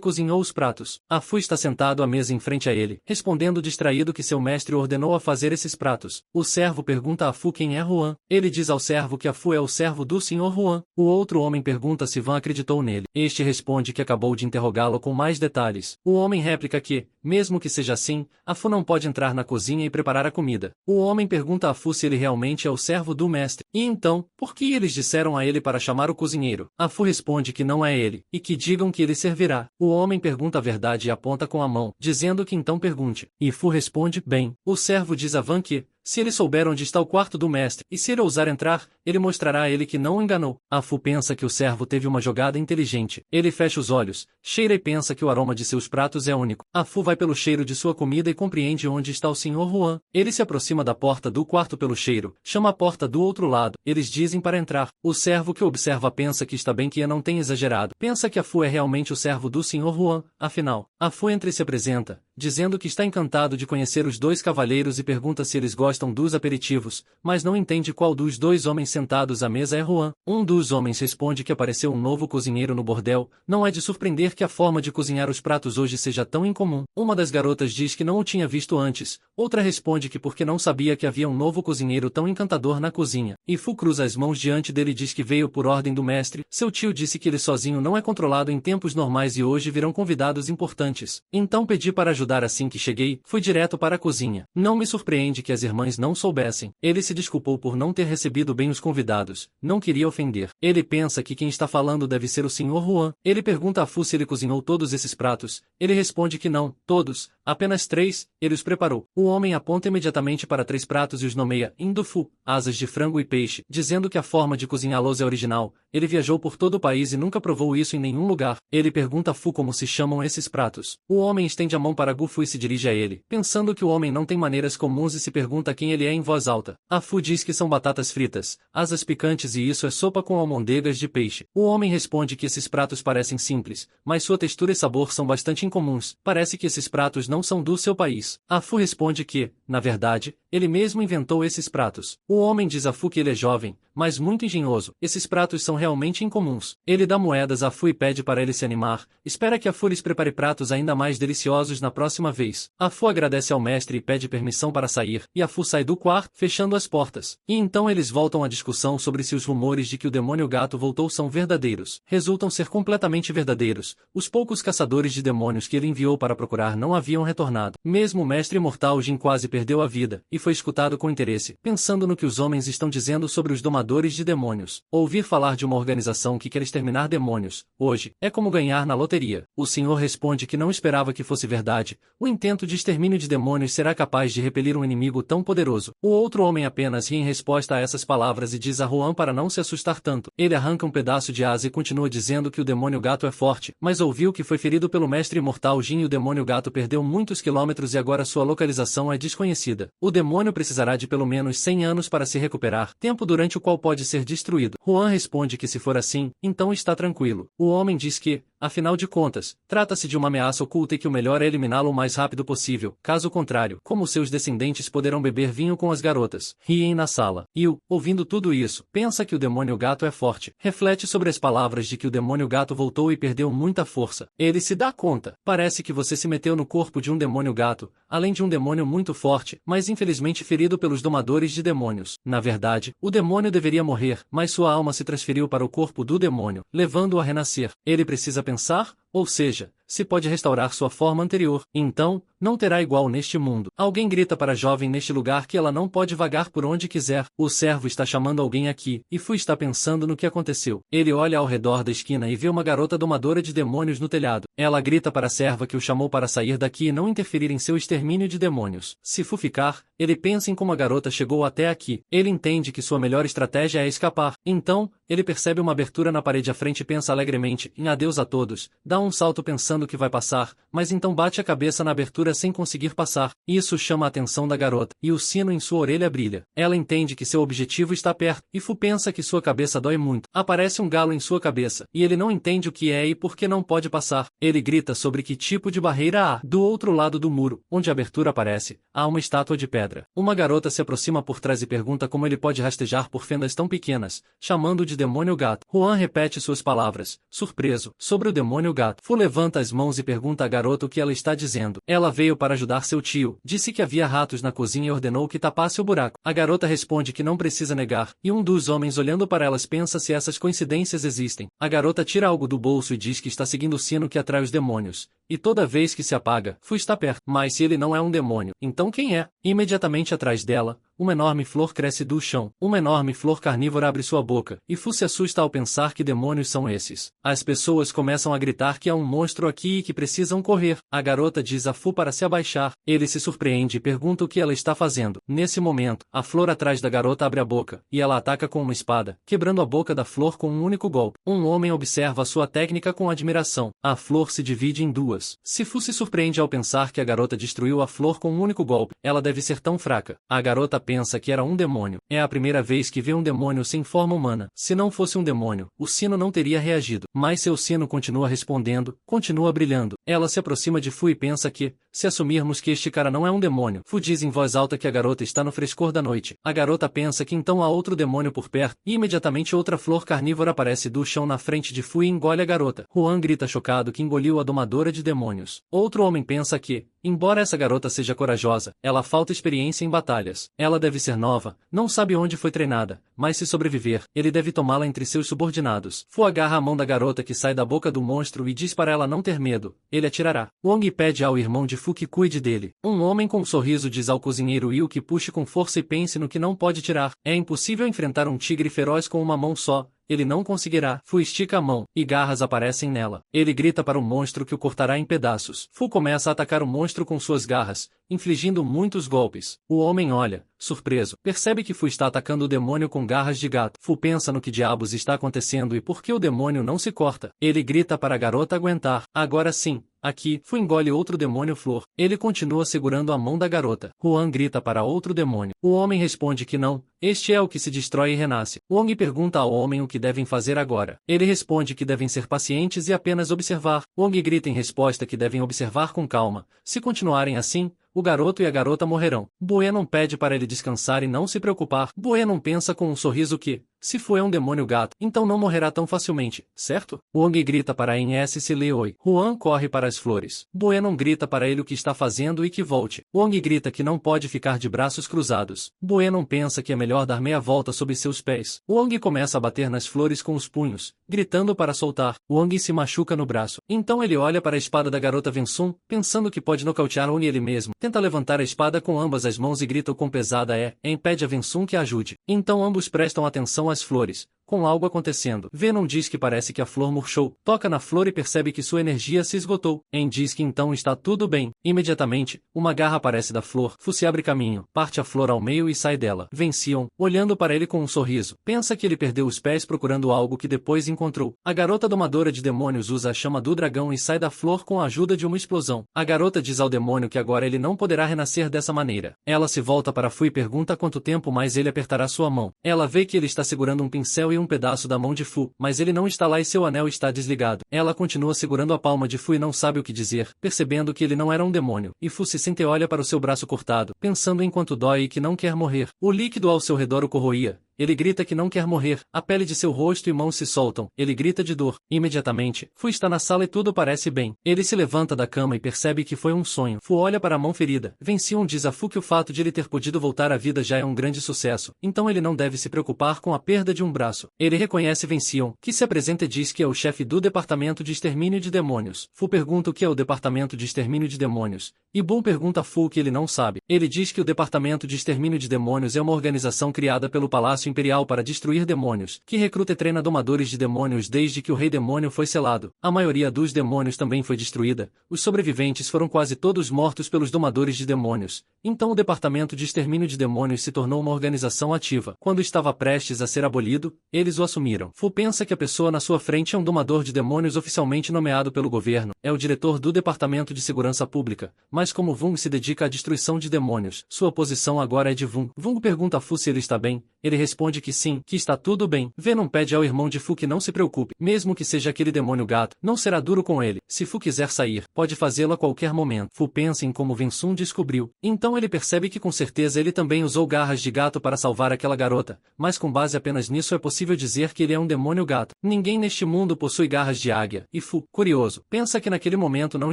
cozinhou os pratos. A Fu está sentado à mesa em frente a ele, respondendo distraído que seu mestre ordenou a fazer esses pratos. O servo pergunta a Fu quem é Juan. Ele diz ao servo que a Fu é o servo do Sr. Juan. O outro homem pergunta se Van acreditou nele. Este responde que acabou de interrogá-lo com mais detalhes. O homem réplica que, mesmo que seja assim, a Fu não pode entrar na cozinha e preparar a comida. O homem pergunta a Fu se ele realmente é o servo do mestre. E então, por que eles disseram a ele para chamar o cozinheiro? A Fu responde que não é ele, e que digam que ele servirá. O homem pergunta a verdade e aponta com a mão, dizendo que então pergunte. E Fu responde, bem. O servo diz a Van que, se ele souber onde está o quarto do mestre, e se ele ousar entrar, ele mostrará a ele que não o enganou. A Fu pensa que o servo teve uma jogada inteligente. Ele fecha os olhos, cheira e pensa que o aroma de seus pratos é único. A Fu vai pelo cheiro de sua comida e compreende onde está o Sr. Juan. Ele se aproxima da porta do quarto pelo cheiro, chama a porta do outro lado. Eles dizem para entrar. O servo que observa pensa que está bem que não tem exagerado. Pensa que a Fu é realmente o servo do Sr. Juan. Afinal, a Fu entra e se apresenta, dizendo que está encantado de conhecer os dois cavalheiros e pergunta se eles gostam dos aperitivos, mas não entende qual dos dois homens sentados à mesa é Juan. Um dos homens responde que apareceu um novo cozinheiro no bordel. Não é de surpreender que a forma de cozinhar os pratos hoje seja tão incomum. Uma das garotas diz que não o tinha visto antes. Outra responde que porque não sabia que havia um novo cozinheiro tão encantador na cozinha. E Fu cruza as mãos diante dele e diz que veio por ordem do mestre. Seu tio disse que ele sozinho não é controlado em tempos normais e hoje virão convidados importantes. Então pedi para ajudar assim que cheguei, fui direto para a cozinha. Não me surpreende que as irmãs não soubessem. Ele se desculpou por não ter recebido bem os convidados. Não queria ofender. Ele pensa que quem está falando deve ser o Sr. Juan. Ele pergunta a Fu se ele cozinhou todos esses pratos. Ele responde que não, todos, apenas 3, ele os preparou. O homem aponta imediatamente para 3 pratos e os nomeia Indofu, asas de frango e peixe, dizendo que a forma de cozinhá-los é original. Ele viajou por todo o país e nunca provou isso em nenhum lugar. Ele pergunta a Fu como se chamam esses pratos. O homem estende a mão para Gufu e se dirige a ele, pensando que o homem não tem maneiras comuns e se pergunta quem ele é em voz alta. A Fu diz que são batatas fritas, asas picantes e isso é sopa com almôndegas de peixe. O homem responde que esses pratos parecem simples, mas sua textura e sabor são bastante incomuns. Parece que esses pratos não são do seu país. A Fu responde que, na verdade, ele mesmo inventou esses pratos. O homem diz a Fu que ele é jovem, mas muito engenhoso. Esses pratos são realmente incomuns. Ele dá moedas a Fu e pede para ele se animar. Espera que a Fu lhes prepare pratos ainda mais deliciosos na próxima vez. A Fu agradece ao mestre e pede permissão para sair, e a Fu sai do quarto, fechando as portas. E então eles voltam à discussão sobre se os rumores de que o demônio gato voltou são verdadeiros. Resultam ser completamente verdadeiros. Os poucos caçadores de demônios que ele enviou para procurar não haviam retornado. Mesmo o mestre imortal Jin quase perdeu a vida, e foi escutado com interesse, pensando no que os homens estão dizendo sobre os domadores de demônios. Ouvir falar de uma organização que quer exterminar demônios, hoje, é como ganhar na loteria. O senhor responde que não esperava que fosse verdade. O intento de extermínio de demônios será capaz de repelir um inimigo tão poderoso. O outro homem apenas ri em resposta a essas palavras e diz a Juan para não se assustar tanto. Ele arranca um pedaço de asa e continua dizendo que o demônio gato é forte, mas ouviu que foi ferido pelo mestre imortal Jin e o demônio gato perdeu muitos quilômetros e agora sua localização é desconhecida. O demônio precisará de pelo menos 100 anos para se recuperar, tempo durante o qual pode ser destruído. Juan responde que se for assim, então está tranquilo. O homem diz que, Afinal de contas, trata-se de uma ameaça oculta e que o melhor é eliminá-lo o mais rápido possível. Caso contrário, como seus descendentes poderão beber vinho com as garotas? Riem na sala. Yu, ouvindo tudo isso, pensa que o demônio gato é forte. Reflete sobre as palavras de que o demônio gato voltou e perdeu muita força. Ele se dá conta. Parece que você se meteu no corpo de um demônio gato, além de um demônio muito forte, mas infelizmente ferido pelos domadores de demônios. Na verdade, o demônio deveria morrer, mas sua alma se transferiu para o corpo do demônio, levando-o a renascer. Ele precisa pensar, ou seja, se pode restaurar sua forma anterior. Então, não terá igual neste mundo. Alguém grita para a jovem neste lugar que ela não pode vagar por onde quiser. O servo está chamando alguém aqui, e Fu está pensando no que aconteceu. Ele olha ao redor da esquina e vê uma garota domadora de demônios no telhado. Ela grita para a serva que o chamou para sair daqui e não interferir em seu extermínio de demônios. Se Fu ficar, ele pensa em como a garota chegou até aqui. Ele entende que sua melhor estratégia é escapar. Então, ele percebe uma abertura na parede à frente e pensa alegremente em adeus a todos. Dá um salto pensando que vai passar, mas então bate a cabeça na abertura sem conseguir passar. Isso chama a atenção da garota, e o sino em sua orelha brilha. Ela entende que seu objetivo está perto, e Fu pensa que sua cabeça dói muito. Aparece um galo em sua cabeça, e ele não entende o que é e por que não pode passar. Ele grita sobre que tipo de barreira há. Do outro lado do muro, onde a abertura aparece, há uma estátua de pedra. Uma garota se aproxima por trás e pergunta como ele pode rastejar por fendas tão pequenas, chamando de demônio gato. Juan repete suas palavras, surpreso, sobre o demônio gato. Fu levanta as mãos e pergunta à garota o que ela está dizendo. Ela veio para ajudar seu tio, disse que havia ratos na cozinha e ordenou que tapasse o buraco. A garota responde que não precisa negar, e um dos homens olhando para elas pensa se essas coincidências existem. A garota tira algo do bolso e diz que está seguindo o sino que atrai os demônios. E toda vez que se apaga, Fu está perto. Mas se ele não é um demônio, então quem é? Imediatamente atrás dela, uma enorme flor cresce do chão. Uma enorme flor carnívora abre sua boca, e Fu se assusta ao pensar que demônios são esses. As pessoas começam a gritar que há um monstro aqui e que precisam correr. A garota diz a Fu para se abaixar. Ele se surpreende e pergunta o que ela está fazendo. Nesse momento, a flor atrás da garota abre a boca, e ela ataca com uma espada, quebrando a boca da flor com um único golpe. Um homem observa sua técnica com admiração. A flor se divide em duas. Se Fu se surpreende ao pensar que a garota destruiu a flor com um único golpe. Ela deve ser tão fraca. A garota pensa que era um demônio. É a primeira vez que vê um demônio sem forma humana. Se não fosse um demônio, o sino não teria reagido. Mas seu sino continua respondendo, continua brilhando. Ela se aproxima de Fu e pensa que, se assumirmos que este cara não é um demônio, Fu diz em voz alta que a garota está no frescor da noite. A garota pensa que então há outro demônio por perto, e imediatamente outra flor carnívora aparece do chão na frente de Fu e engole a garota. Juan grita chocado que engoliu a domadora de demônios. Outro homem pensa que, embora essa garota seja corajosa, ela falta experiência em batalhas. Ela deve ser nova, não sabe onde foi treinada, mas se sobreviver, ele deve tomá-la entre seus subordinados. Fu agarra a mão da garota que sai da boca do monstro e diz para ela não ter medo, ele atirará. Wong pede ao irmão de Fu que cuide dele. Um homem com um sorriso diz ao cozinheiro Yu que puxe com força e pense no que não pode tirar. É impossível enfrentar um tigre feroz com uma mão só. Ele não conseguirá. Fu estica a mão, e garras aparecem nela. Ele grita para o monstro que o cortará em pedaços. Fu começa a atacar o monstro com suas garras, infligindo muitos golpes. O homem olha, surpreso, percebe que Fu está atacando o demônio com garras de gato. Fu pensa no que diabos está acontecendo e por que o demônio não se corta. Ele grita para a garota aguentar. Agora sim. Aqui, Fu engole outro demônio flor. Ele continua segurando a mão da garota. Juan grita para outro demônio. O homem responde que não. Este é o que se destrói e renasce. Wong pergunta ao homem o que devem fazer agora. Ele responde que devem ser pacientes e apenas observar. Wong grita em resposta que devem observar com calma. Se continuarem assim, o garoto e a garota morrerão. Buenon pede para ele descansar e não se preocupar. Buenon pensa com um sorriso que, se Fu é um demônio gato, então não morrerá tão facilmente, certo? Wong grita para NSC Leoi. Juan corre para as flores. Buenon grita para ele o que está fazendo e que volte. Wong grita que não pode ficar de braços cruzados. Buenon pensa que é melhor dar meia volta sob seus pés. Wong começa a bater nas flores com os punhos, gritando para soltar. Wong se machuca no braço. Então ele olha para a espada da garota Vensum, pensando que pode nocautear Wong ele mesmo. Tenta levantar a espada com ambas as mãos e grita o quão pesada é, e impede a Vensum que a ajude. Então ambos prestam atenção às flores, com algo acontecendo. Venom diz que parece que a flor murchou, toca na flor e percebe que sua energia se esgotou. En diz que então está tudo bem. Imediatamente, uma garra aparece da flor. Fu se abre caminho, parte a flor ao meio e sai dela. Vencion, olhando para ele com um sorriso, pensa que ele perdeu os pés procurando algo que depois encontrou. A garota domadora de demônios usa a chama do dragão e sai da flor com a ajuda de uma explosão. A garota diz ao demônio que agora ele não poderá renascer dessa maneira. Ela se volta para Fu e pergunta quanto tempo mais ele apertará sua mão. Ela vê que ele está segurando um pincel e um pedaço da mão de Fu, mas ele não está lá e seu anel está desligado. Ela continua segurando a palma de Fu e não sabe o que dizer, percebendo que ele não era um demônio. E Fu se sente e olha para o seu braço cortado, pensando em quanto dói e que não quer morrer. O líquido ao seu redor o corroía. Ele grita que não quer morrer. A pele de seu rosto e mãos se soltam. Ele grita de dor. Imediatamente, Fu está na sala e tudo parece bem. Ele se levanta da cama e percebe que foi um sonho. Fu olha para a mão ferida. Vencion diz a Fu que o fato de ele ter podido voltar à vida já é um grande sucesso. Então ele não deve se preocupar com a perda de um braço. Ele reconhece Vencion, que se apresenta e diz que é o chefe do Departamento de Extermínio de Demônios. Fu pergunta o que é o Departamento de Extermínio de Demônios. E Bum pergunta a Fu que ele não sabe. Ele diz que o Departamento de Extermínio de Demônios é uma organização criada pelo Palácio Imperial para destruir demônios, que recruta e treina domadores de demônios desde que o Rei Demônio foi selado. A maioria dos demônios também foi destruída. Os sobreviventes foram quase todos mortos pelos domadores de demônios. Então o Departamento de Extermínio de Demônios se tornou uma organização ativa. Quando estava prestes a ser abolido, eles o assumiram. Fu pensa que a pessoa na sua frente é um domador de demônios oficialmente nomeado pelo governo. É o diretor do Departamento de Segurança Pública. Mas como Vung se dedica à destruição de demônios, sua posição agora é de Vung. Vung pergunta a Fu se ele está bem. Ele responde que sim, que está tudo bem. Venom pede ao irmão de Fu que não se preocupe, mesmo que seja aquele demônio gato, não será duro com ele. Se Fu quiser sair, pode fazê-lo a qualquer momento. Fu pensa em como Vensun descobriu. Então ele percebe que com certeza ele também usou garras de gato para salvar aquela garota, mas com base apenas nisso é possível dizer que ele é um demônio gato. Ninguém neste mundo possui garras de águia, e Fu, curioso, pensa que naquele momento não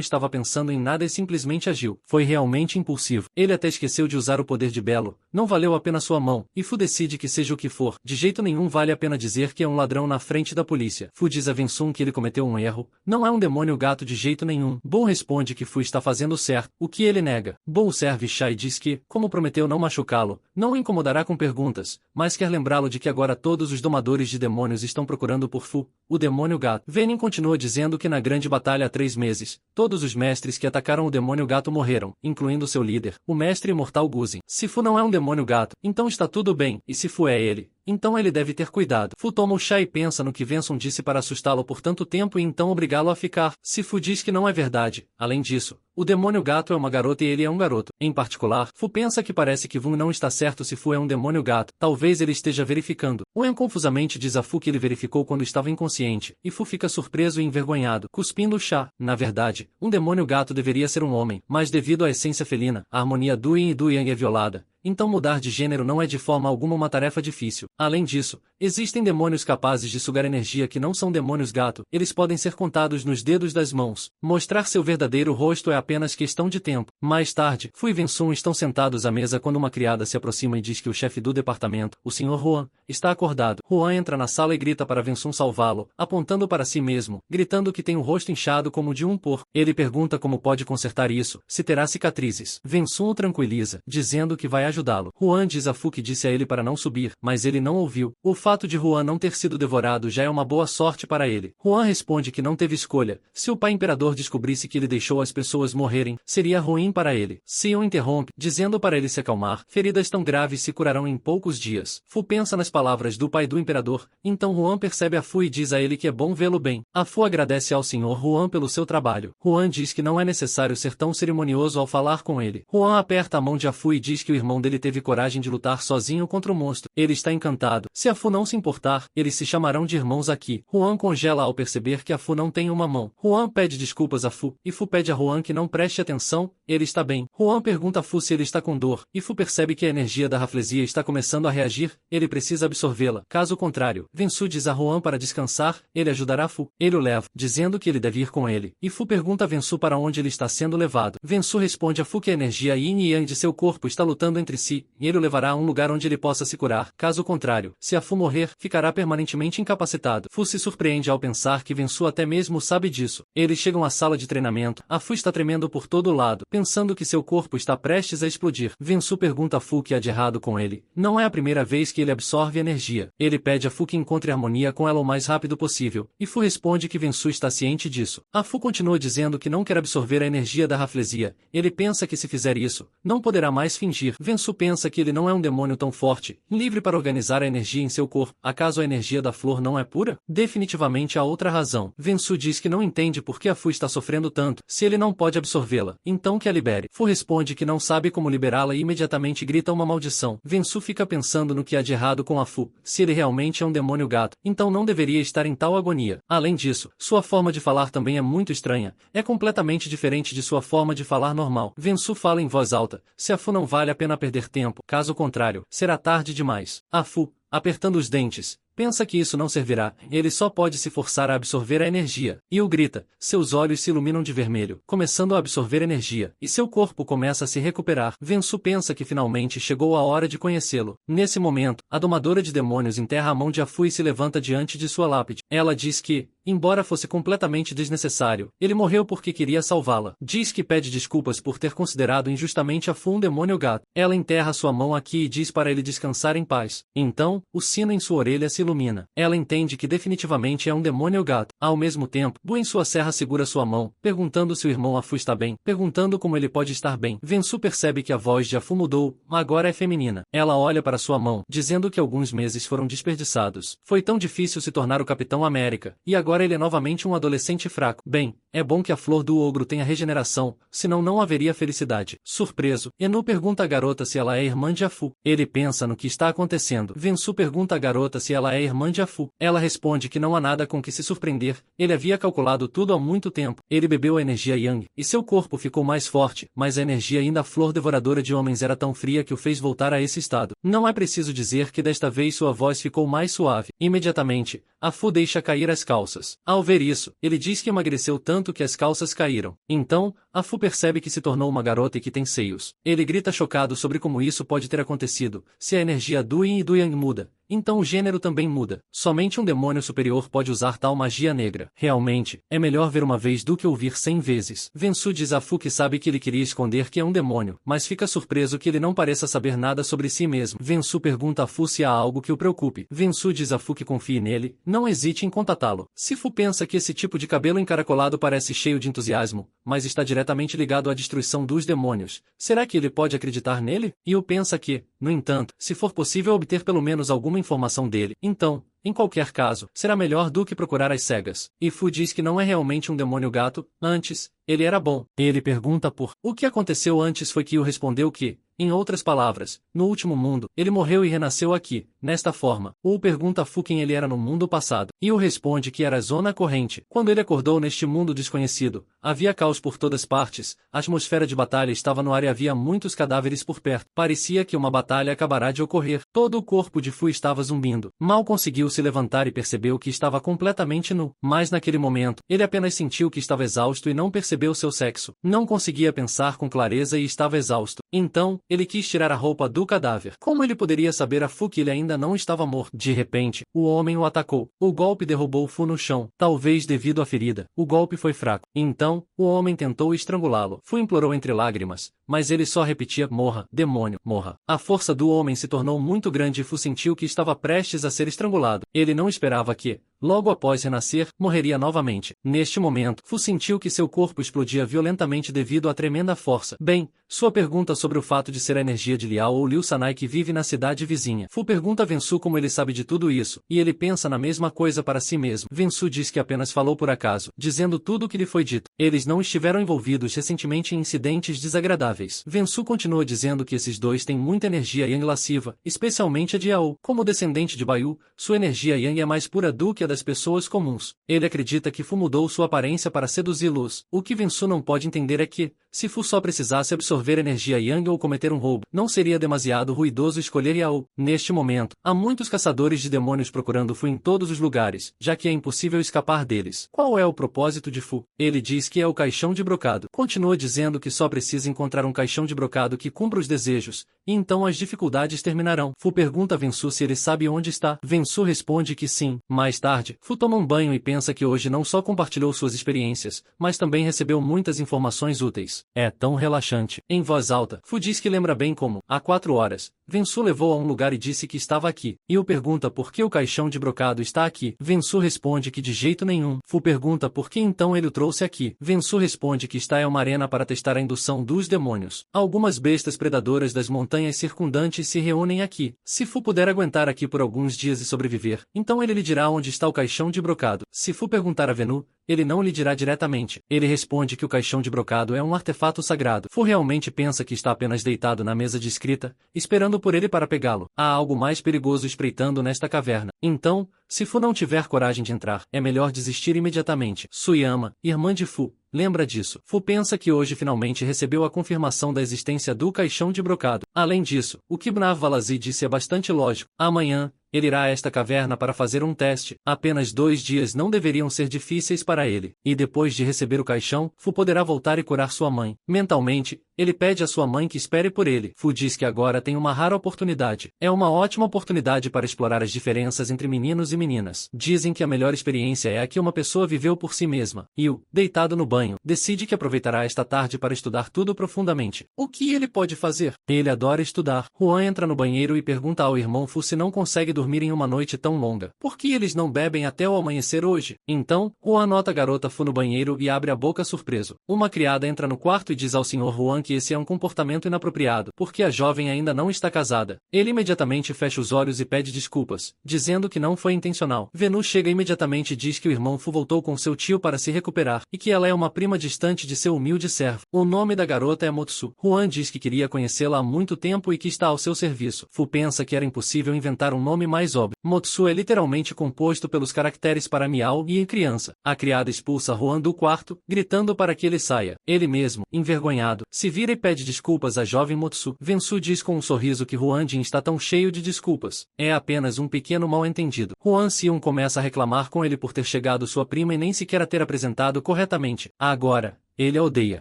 estava pensando em nada e simplesmente agiu. Foi realmente impulsivo. Ele até esqueceu de usar o poder de Belo. Não valeu a pena sua mão, e Fu decide que seja o que for, de jeito nenhum vale a pena dizer que é um ladrão na frente da polícia. Fu diz a Vensun que ele cometeu um erro. Não é um demônio gato de jeito nenhum. Bom responde que Fu está fazendo certo, o que ele nega. Bom serve Chá e diz que, como prometeu não machucá-lo, não o incomodará com perguntas, mas quer lembrá-lo de que agora todos os domadores de demônios estão procurando por Fu, o demônio gato. Venom continua dizendo que na grande batalha há 3 meses, todos os mestres que atacaram o demônio gato morreram, incluindo seu líder, o mestre imortal Guzin. Se Fu não é um demônio gato, então está tudo bem, e se Fu é ele, então ele deve ter cuidado. Fu toma o chá e pensa no que Venson disse para assustá-lo por tanto tempo e então obrigá-lo a ficar. Se Fu diz que não é verdade. Além disso, o demônio gato é uma garota e ele é um garoto. Em particular, Fu pensa que parece que Vun não está certo se Fu é um demônio gato. Talvez ele esteja verificando. Wen confusamente diz a Fu que ele verificou quando estava inconsciente, e Fu fica surpreso e envergonhado, cuspindo o chá. Na verdade, um demônio gato deveria ser um homem, mas devido à essência felina, a harmonia do Yin e do Yang é violada. Então mudar de gênero não é de forma alguma uma tarefa difícil. Além disso, existem demônios capazes de sugar energia que não são demônios gato. Eles podem ser contados nos dedos das mãos. Mostrar seu verdadeiro rosto é apenas questão de tempo. Mais tarde, Fu e Vensun estão sentados à mesa quando uma criada se aproxima e diz que o chefe do departamento, o Sr. Juan, está acordado. Juan entra na sala e grita para Vensun salvá-lo, apontando para si mesmo, gritando que tem o rosto inchado como de um porco. Ele pergunta como pode consertar isso, se terá cicatrizes. Vensun o tranquiliza, dizendo que vai ajudá-lo. Juan diz a Fu que disse a ele para não subir, mas ele não ouviu. O fato de Juan não ter sido devorado já é uma boa sorte para ele. Juan responde que não teve escolha. Se o pai imperador descobrisse que ele deixou as pessoas morrerem, seria ruim para ele. Sion interrompe, dizendo para ele se acalmar. Feridas tão graves se curarão em poucos dias. Fu pensa nas palavras do pai do imperador. Então Juan percebe a Fu e diz a ele que é bom vê-lo bem. A Fu agradece ao Sr. Juan pelo seu trabalho. Juan diz que não é necessário ser tão cerimonioso ao falar com ele. Juan aperta a mão de a Fu e diz que o irmão dele teve coragem de lutar sozinho contra o monstro. Ele está encantado. Se a Fu não se importar, eles se chamarão de irmãos aqui. Juan congela ao perceber que a Fu não tem uma mão. Juan pede desculpas a Fu, e Fu pede a Juan que não preste atenção. Ele está bem. Juan pergunta a Fu se ele está com dor, e Fu percebe que a energia da raflesia está começando a reagir. Ele precisa absorvê-la. Caso contrário, Vensu diz a Juan para descansar. Ele ajudará a Fu. Ele o leva, dizendo que ele deve ir com ele. E Fu pergunta a Vensu para onde ele está sendo levado. Vensu responde a Fu que a energia Yin e Yang de seu corpo está lutando entre si, e ele o levará a um lugar onde ele possa se curar. Caso contrário, se a Fu morrer, ficará permanentemente incapacitado. Fu se surpreende ao pensar que Vensu até mesmo sabe disso. Eles chegam à sala de treinamento. A Fu está tremendo por todo lado, pensando que seu corpo está prestes a explodir. Vensu pergunta a Fu o que há de errado com ele. Não é a primeira vez que ele absorve energia. Ele pede a Fu que encontre harmonia com ela o mais rápido possível, e Fu responde que Vensu está ciente disso. A Fu continua dizendo que não quer absorver a energia da raflesia. Ele pensa que se fizer isso, não poderá mais fingir. Vensu pensa que ele não é um demônio tão forte, livre para organizar canalizar a energia em seu corpo. Acaso a energia da flor não é pura? Definitivamente há outra razão. Vensu diz que não entende por que a Fu está sofrendo tanto, se ele não pode absorvê-la. Então que a libere. Fu responde que não sabe como liberá-la e imediatamente grita uma maldição. Vensu fica pensando no que há de errado com a Fu. Se ele realmente é um demônio gato, então não deveria estar em tal agonia. Além disso, sua forma de falar também é muito estranha. É completamente diferente de sua forma de falar normal. Vensu fala em voz alta. Se a Fu não vale a pena perder tempo, caso contrário, será tarde demais. A Fu, apertando os dentes, pensa que isso não servirá, ele só pode se forçar a absorver a energia. E o grita, seus olhos se iluminam de vermelho, começando a absorver energia, e seu corpo começa a se recuperar. Vensu pensa que finalmente chegou a hora de conhecê-lo. Nesse momento, a domadora de demônios enterra a mão de Afu e se levanta diante de sua lápide. Ela diz que, embora fosse completamente desnecessário, ele morreu porque queria salvá-la. Diz que pede desculpas por ter considerado injustamente Afu um demônio gato. Ela enterra sua mão aqui e diz para ele descansar em paz. Então, o sino em sua orelha se ilumina. Ela entende que definitivamente é um demônio gato. Ao mesmo tempo, Bu em sua serra segura sua mão, perguntando se o irmão Afu está bem, perguntando como ele pode estar bem. Vensu percebe que a voz de Afu mudou, agora é feminina. Ela olha para sua mão, dizendo que alguns meses foram desperdiçados. Foi tão difícil se tornar o Capitão América, e agora ele é novamente um adolescente fraco. Bem, é bom que a flor do ogro tenha regeneração, senão não haveria felicidade. Surpreso, Enu pergunta à garota se ela é irmã de Afu. Ele pensa no que está acontecendo. Vensu pergunta à garota se ela é irmã de Afu. Ela responde que não há nada com que se surpreender, ele havia calculado tudo há muito tempo. Ele bebeu a energia Yang, e seu corpo ficou mais forte, mas a energia ainda flor devoradora de homens era tão fria que o fez voltar a esse estado. Não é preciso dizer que desta vez sua voz ficou mais suave. Imediatamente, Afu deixa cair as calças. Ao ver isso, ele diz que emagreceu tanto que as calças caíram. Então, Afu percebe que se tornou uma garota e que tem seios. Ele grita chocado sobre como isso pode ter acontecido. Se a energia do Yin e do Yang muda, então o gênero também muda. Somente um demônio superior pode usar tal magia negra. Realmente, é melhor ver uma vez do que ouvir 100 vezes. Vensu diz a Fu que sabe que ele queria esconder que é um demônio, mas fica surpreso que ele não pareça saber nada sobre si mesmo. Vensu pergunta a Fu se há algo que o preocupe. Vensu diz a Fu que confie nele, não hesite em contatá-lo. Se Fu pensa que esse tipo de cabelo encaracolado parece cheio de entusiasmo, mas está diretamente ligado à destruição dos demônios, será que ele pode acreditar nele? E o pensa que, no entanto, se for possível obter pelo menos alguma informação dele, então, em qualquer caso, será melhor do que procurar às cegas. E Fu diz que não é realmente um demônio gato, antes, ele era bom. Ele pergunta por o que aconteceu antes foi que o respondeu que, em outras palavras, no último mundo, ele morreu e renasceu aqui, nesta forma. Ou pergunta a Fu quem ele era no mundo passado, e o responde que era a Zona Corrente. Quando ele acordou neste mundo desconhecido, havia caos por todas partes, a atmosfera de batalha estava no ar e havia muitos cadáveres por perto. Parecia que uma batalha acabará de ocorrer. Todo o corpo de Fu estava zumbindo. Mal conseguiu se levantar e percebeu que estava completamente nu. Mas naquele momento, ele apenas sentiu que estava exausto e não percebeu seu sexo. Não conseguia pensar com clareza e estava exausto. Então, ele quis tirar a roupa do cadáver. Como ele poderia saber a Fu que ele ainda não estava morto? De repente, o homem o atacou. O golpe derrubou Fu no chão. Talvez devido à ferida, o golpe foi fraco. Então, o homem tentou estrangulá-lo. Fu implorou entre lágrimas, mas ele só repetia: morra, demônio, morra. A força do homem se tornou muito grande e Fu sentiu que estava prestes a ser estrangulado. Ele não esperava que, logo após renascer, morreria novamente. Neste momento, Fu sentiu que seu corpo explodia violentamente devido à tremenda força. Bem, sua pergunta sobre o fato de ser a energia de Liao ou Liu Sanai que vive na cidade vizinha. Fu pergunta a Vensu como ele sabe de tudo isso, e ele pensa na mesma coisa para si mesmo. Vensu diz que apenas falou por acaso, dizendo tudo o que lhe foi dito. Eles não estiveram envolvidos recentemente em incidentes desagradáveis. Vensu continua dizendo que esses dois têm muita energia Yang lasciva, especialmente a de Yao. Como descendente de Baiyu, sua energia Yang é mais pura do que a das pessoas comuns. Ele acredita que Fu mudou sua aparência para seduzi-los. O que Vensu não pode entender é que, se Fu só precisasse absorver energia Yang ou cometer um roubo, não seria demasiado ruidoso escolher Yao. Neste momento, há muitos caçadores de demônios procurando Fu em todos os lugares, já que é impossível escapar deles. Qual é o propósito de Fu? Ele diz que é o caixão de brocado. Continua dizendo que só precisa encontrar um caixão de brocado que cumpra os desejos, e então as dificuldades terminarão. Fu pergunta a Vensu se ele sabe onde está. Vensu responde que sim. Mais tarde, Fu toma um banho e pensa que hoje não só compartilhou suas experiências, mas também recebeu muitas informações úteis. É tão relaxante. Em voz alta, Fu diz que lembra bem como, há 4 horas, Vensu levou a um lugar e disse que estava aqui. Yu pergunta por que o caixão de brocado está aqui. Vensu responde que de jeito nenhum. Fu pergunta por que então ele o trouxe aqui. Vensu responde que está em uma arena para testar a indução dos demônios. Algumas bestas predadoras das montanhas circundantes se reúnem aqui. Se Fu puder aguentar aqui por alguns dias e sobreviver, então ele lhe dirá onde está o caixão de brocado. Se Fu perguntar a Venu, ele não lhe dirá diretamente. Ele responde que o caixão de brocado é um artefato sagrado. Fu realmente pensa que está apenas deitado na mesa de escrita, esperando por ele para pegá-lo. Há algo mais perigoso espreitando nesta caverna. Então, se Fu não tiver coragem de entrar, é melhor desistir imediatamente. Suyama, irmã de Fu, lembra disso. Fu pensa que hoje finalmente recebeu a confirmação da existência do caixão de brocado. Além disso, o que Bnav Valazi disse é bastante lógico. Amanhã, ele irá a esta caverna para fazer um teste. Apenas 2 dias não deveriam ser difíceis para ele. E depois de receber o caixão, Fu poderá voltar e curar sua mãe. Mentalmente, ele pede a sua mãe que espere por ele. Fu diz que agora tem uma rara oportunidade. É uma ótima oportunidade para explorar as diferenças entre meninos e meninas. Dizem que a melhor experiência é a que uma pessoa viveu por si mesma. Yu, deitado no banho, decide que aproveitará esta tarde para estudar tudo profundamente. O que ele pode fazer? Ele adora estudar. Huan entra no banheiro e pergunta ao irmão Fu se não consegue dormir em uma noite tão longa. Por que eles não bebem até o amanhecer hoje? Então, Huan nota a garota Fu no banheiro e abre a boca surpreso. Uma criada entra no quarto e diz ao Sr. Huan que esse é um comportamento inapropriado, porque a jovem ainda não está casada. Ele imediatamente fecha os olhos e pede desculpas, dizendo que não foi intencional. Venu chega imediatamente e diz que o irmão Fu voltou com seu tio para se recuperar, e que ela é uma prima distante de seu humilde servo. O nome da garota é Motsu. Huan diz que queria conhecê-la há muito tempo e que está ao seu serviço. Fu pensa que era impossível inventar um nome mais óbvio. Motsu é literalmente composto pelos caracteres para Miao e criança. A criada expulsa Huan do quarto, gritando para que ele saia. Ele mesmo, envergonhado, se vira e pede desculpas à jovem Motsu. Vensu diz com um sorriso que Huan Jin está tão cheio de desculpas. É apenas um pequeno mal-entendido. Huan Xion começa a reclamar com ele por ter chegado sua prima e nem sequer a ter apresentado corretamente. Agora, ele a odeia.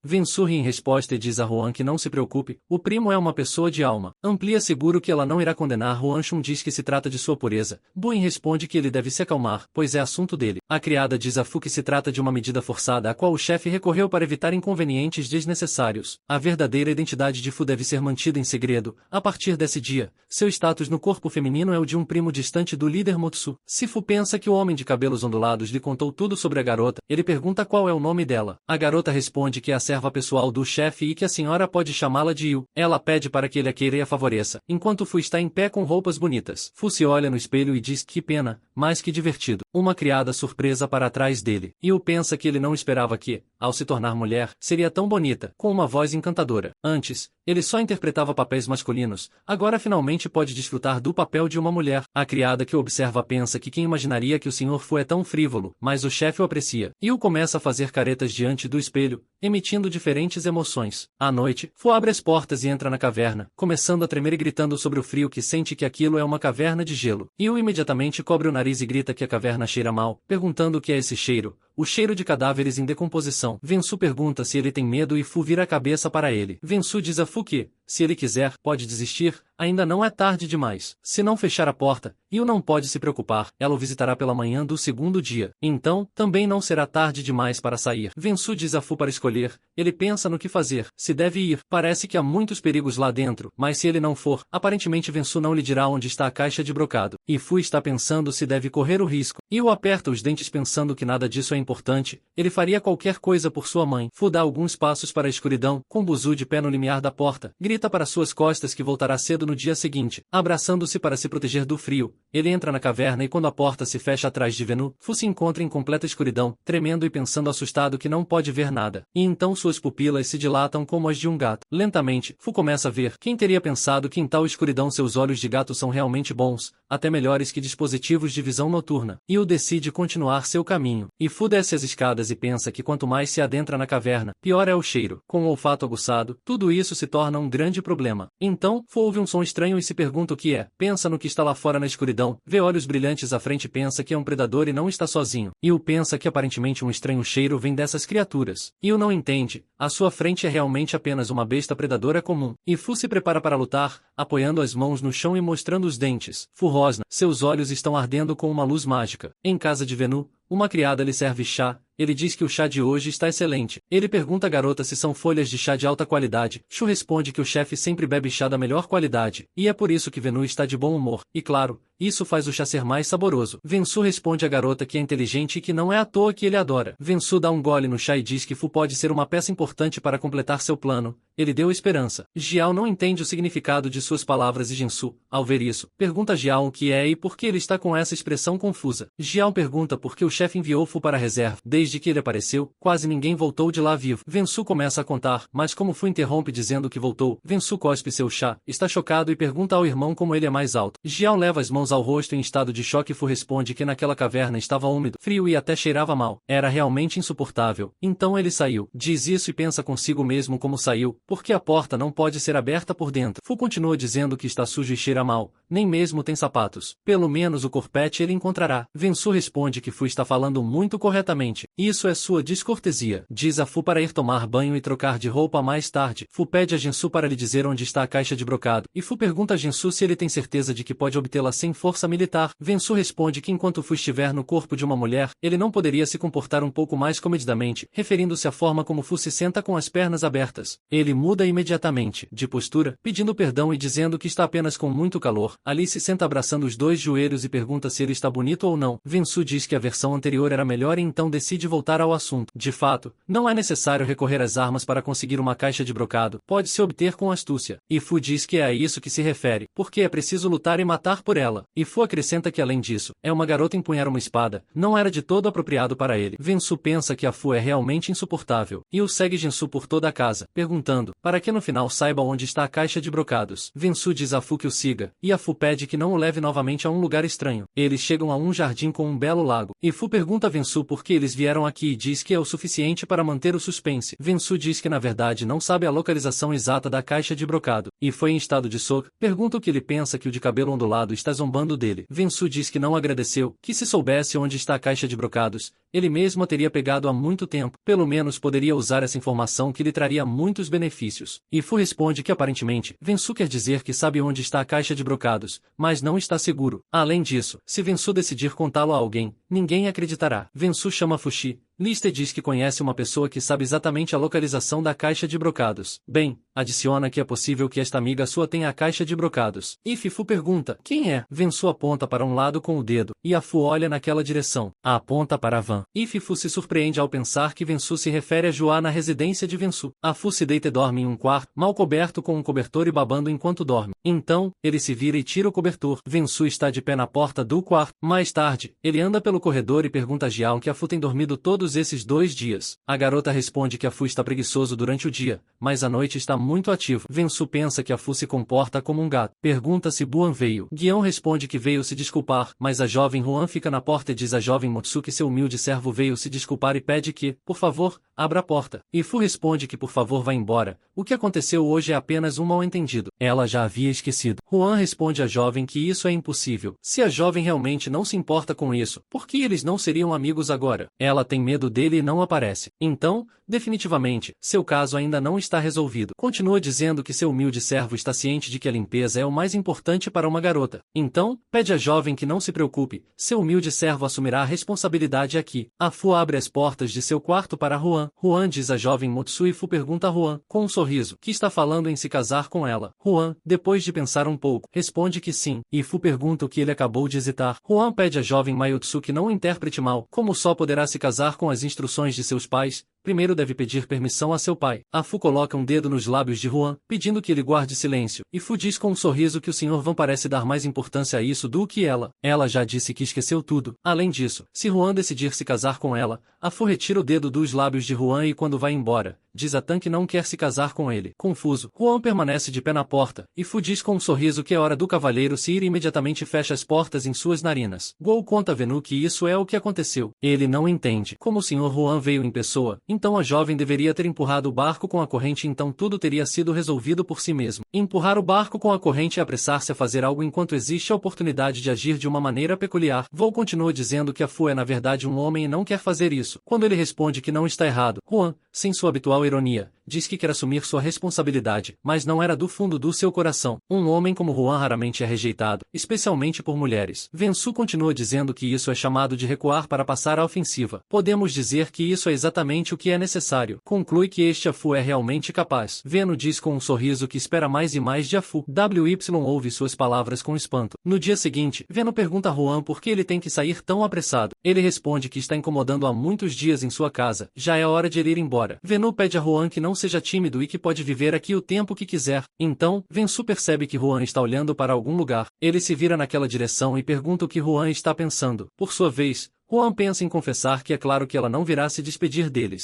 Vensu ri em resposta e diz a Huan que não se preocupe, o primo é uma pessoa de alma. Amplia seguro que ela não irá condenar. Huan Shun diz que se trata de sua pureza. Buin responde que ele deve se acalmar, pois é assunto dele. A criada diz a Fu que se trata de uma medida forçada a qual o chefe recorreu para evitar inconvenientes desnecessários. A verdadeira identidade de Fu deve ser mantida em segredo. A partir desse dia, seu status no corpo feminino é o de um primo distante do líder Motsu. Se Fu pensa que o homem de cabelos ondulados lhe contou tudo sobre a garota, ele pergunta qual é o nome dela. A garota responde que é a serva pessoal do chefe e que a senhora pode chamá-la de Yu. Ela pede para que ele a queira e a favoreça, enquanto Fu está em pé com roupas bonitas. Fu se olha no espelho e diz que pena, mas que divertido. Uma criada surpresa para trás dele. Yu pensa que ele não esperava que, ao se tornar mulher, seria tão bonita, com uma voz encantadora. Antes, ele só interpretava papéis masculinos, agora finalmente pode desfrutar do papel de uma mulher. A criada que o observa pensa que quem imaginaria que o Sr. Fu é tão frívolo, mas o chefe o aprecia. Yu começa a fazer caretas diante do espelho, emitindo diferentes emoções. À noite, Fu abre as portas e entra na caverna, começando a tremer e gritando sobre o frio que sente que aquilo é uma caverna de gelo. Yu imediatamente cobre o nariz e grita que a caverna cheira mal, perguntando o que é esse cheiro. O cheiro de cadáveres em decomposição. Vensu pergunta se ele tem medo e Fu vira a cabeça para ele. Vensu diz a Fu que, se ele quiser, pode desistir, ainda não é tarde demais. Se não fechar a porta, Yu não pode se preocupar, ela o visitará pela manhã do segundo dia. Então, também não será tarde demais para sair. Vensu diz a Fu para escolher, ele pensa no que fazer, se deve ir. Parece que há muitos perigos lá dentro, mas se ele não for, aparentemente Vensu não lhe dirá onde está a caixa de brocado. E Fu está pensando se deve correr o risco. Yu aperta os dentes pensando que nada disso é importante, ele faria qualquer coisa por sua mãe. Fu dá alguns passos para a escuridão, com Buzu de pé no limiar da porta, grita para suas costas que voltará cedo no dia seguinte, abraçando-se para se proteger do frio. Ele entra na caverna e quando a porta se fecha atrás de Venu, Fu se encontra em completa escuridão, tremendo e pensando assustado que não pode ver nada. E então suas pupilas se dilatam como as de um gato. Lentamente, Fu começa a ver. Quem teria pensado que em tal escuridão seus olhos de gato são realmente bons, até melhores que dispositivos de visão noturna. Yu decide continuar seu caminho. E Fu desce as escadas e pensa que quanto mais se adentra na caverna, pior é o cheiro. Com o olfato aguçado, tudo isso se torna um grande problema. Então, Fu ouve um som estranho e se pergunta o que é. Pensa no que está lá fora na escuridão, vê olhos brilhantes à frente e pensa que é um predador e não está sozinho. Yu pensa que aparentemente um estranho cheiro vem dessas criaturas. Yu não entende, à sua frente é realmente apenas uma besta predadora comum. E Fu se prepara para lutar, apoiando as mãos no chão e mostrando os dentes. Fu rosna, seus olhos estão ardendo com uma luz mágica. Em casa de Venu, uma criada lhe serve chá, Ele diz que o chá de hoje está excelente. Ele pergunta à garota se são folhas de chá de alta qualidade. Shu responde que o chefe sempre bebe chá da melhor qualidade, e é por isso que Venu está de bom humor. E claro, isso faz o chá ser mais saboroso. Vensu responde à garota que é inteligente e que não é à toa que ele adora. Vensu dá um gole no chá e diz que Fu pode ser uma peça importante para completar seu plano. Ele deu esperança. Jiao não entende o significado de suas palavras e Jinsu, ao ver isso, pergunta a Jiao o que é e por que ele está com essa expressão confusa. Jiao pergunta por que o chefe enviou Fu para a reserva. Desde que ele apareceu, quase ninguém voltou de lá vivo. Vensu começa a contar, mas como Fu interrompe dizendo que voltou, Vensu cospe seu chá, está chocado e pergunta ao irmão como ele é mais alto. Jiao leva as mãos ao rosto em estado de choque e Fu responde que naquela caverna estava úmido, frio e até cheirava mal. Era realmente insuportável. Então ele saiu. Diz isso e pensa consigo mesmo como saiu, porque a porta não pode ser aberta por dentro. Fu continua dizendo que está sujo e cheira mal, nem mesmo tem sapatos. Pelo menos o corpete ele encontrará. Vensu responde que Fu está falando muito corretamente. Isso é sua descortesia. Diz a Fu para ir tomar banho e trocar de roupa mais tarde. Fu pede a Jinsu para lhe dizer onde está a caixa de brocado, e Fu pergunta a Jinsu se ele tem certeza de que pode obtê-la sem força militar. Vensu responde que enquanto Fu estiver no corpo de uma mulher, ele não poderia se comportar um pouco mais comedidamente, referindo-se à forma como Fu se senta com as pernas abertas. Ele muda imediatamente de postura, pedindo perdão e dizendo que está apenas com muito calor. Ali se senta abraçando os dois joelhos e pergunta se ele está bonito ou não. Vensu diz que a versão anterior era melhor e então decide voltar ao assunto. De fato, não é necessário recorrer às armas para conseguir uma caixa de brocado, pode-se obter com astúcia. E Fu diz que é a isso que se refere, porque é preciso lutar e matar por ela. E Fu acrescenta que além disso, é uma garota empunhar uma espada, não era de todo apropriado para ele. Vensu pensa que a Fu é realmente insuportável, e o segue Jinsu por toda a casa, perguntando, para que no final saiba onde está a caixa de brocados. Vensu diz a Fu que o siga, e a Fu pede que não o leve novamente a um lugar estranho. Eles chegam a um jardim com um belo lago, e Fu pergunta a Vensu por que eles vieram aqui e diz que é o suficiente para manter o suspense. Vensu diz que na verdade não sabe a localização exata da caixa de brocado, e foi em estado de soco, pergunta o que ele pensa que o de cabelo ondulado está zombando dele. Vensu diz que não agradeceu, que se soubesse onde está a caixa de brocados, ele mesmo a teria pegado há muito tempo, pelo menos poderia usar essa informação que lhe traria muitos benefícios. E Fu responde que aparentemente, Vensu quer dizer que sabe onde está a caixa de brocados, mas não está seguro. Além disso, se Vensu decidir contá-lo a alguém, ninguém acreditará. Vensu chama Fuxi. Lista diz que conhece uma pessoa que sabe exatamente a localização da caixa de brocados. Bem, adiciona que é possível que esta amiga sua tenha a caixa de brocados. E Fu pergunta, quem é? Vensu aponta para um lado com o dedo, e a Fu olha naquela direção. A aponta para a van. E Fu se surpreende ao pensar que Vensu se refere a Joá na residência de Vensu. A Fu se deita e dorme em um quarto, mal coberto com um cobertor e babando enquanto dorme. Então, ele se vira e tira o cobertor. Vensu está de pé na porta do quarto. Mais tarde, ele anda pelo corredor e pergunta a Jiao que a Fu tem dormido todos esses 2 dias. A garota responde que a Fu está preguiçoso durante o dia, mas à noite está muito ativo. Vensu pensa que a Fu se comporta como um gato. Pergunta se Buan veio. Guião responde que veio se desculpar, mas a jovem Huan fica na porta e diz a jovem Motsu que seu humilde servo veio se desculpar e pede que, por favor, abra a porta. E Fu responde que por favor vá embora. O que aconteceu hoje é apenas um mal-entendido. Ela já havia esquecido. Huan responde à jovem que isso é impossível. Se a jovem realmente não se importa com isso, por que eles não seriam amigos agora? Ela tem medo dele e não aparece. Então, definitivamente, seu caso ainda não está resolvido. Continua dizendo que seu humilde servo está ciente de que a limpeza é o mais importante para uma garota. Então, pede à jovem que não se preocupe, seu humilde servo assumirá a responsabilidade aqui. A Fu abre as portas de seu quarto para Huan. Huan diz à jovem Motsu e Fu pergunta a Huan, com um sorriso, que está falando em se casar com ela. Huan, depois de pensar um pouco, responde que sim, e Fu pergunta o que ele acabou de hesitar. Huan pede à jovem Mayotsu que não o interprete mal, como só poderá se casar com as instruções de seus pais, primeiro deve pedir permissão a seu pai. A Fu coloca um dedo nos lábios de Huan, pedindo que ele guarde silêncio, e Fu diz com um sorriso que o Sr. Van parece dar mais importância a isso do que ela. Ela já disse que esqueceu tudo. Além disso, se Huan decidir se casar com ela, a Fu retira o dedo dos lábios de Huan e quando vai embora, diz a Tan que não quer se casar com ele. Confuso, Huan permanece de pé na porta, e Fu diz com um sorriso que é hora do cavalheiro se ir e imediatamente fecha as portas em suas narinas. Guo conta a Venu que isso é o que aconteceu. Ele não entende. Como o Sr. Huan veio em pessoa, então a jovem deveria ter empurrado o barco com a corrente e então tudo teria sido resolvido por si mesmo. Empurrar o barco com a corrente é apressar-se a fazer algo enquanto existe a oportunidade de agir de uma maneira peculiar. Vo continua dizendo que a Fu é na verdade um homem e não quer fazer isso. Quando ele responde que não está errado, Huan, sem sua habitual ironia, diz que quer assumir sua responsabilidade, mas não era do fundo do seu coração. Um homem como Juan raramente é rejeitado, especialmente por mulheres. Vensu continua dizendo que isso é chamado de recuar para passar à ofensiva. Podemos dizer que isso é exatamente o que é necessário. Conclui que este Afu é realmente capaz. Veno diz com um sorriso que espera mais e mais de Afu. WY ouve suas palavras com espanto. No dia seguinte, Veno pergunta a Juan por que ele tem que sair tão apressado. Ele responde que está incomodando há muitos dias em sua casa. Já é hora de ele ir embora. Venu pede a Juan que não seja tímido e que pode viver aqui o tempo que quiser. Então, Vensu percebe que Juan está olhando para algum lugar. Ele se vira naquela direção e pergunta o que Juan está pensando. Por sua vez, Juan pensa em confessar que é claro que ela não virá se despedir deles.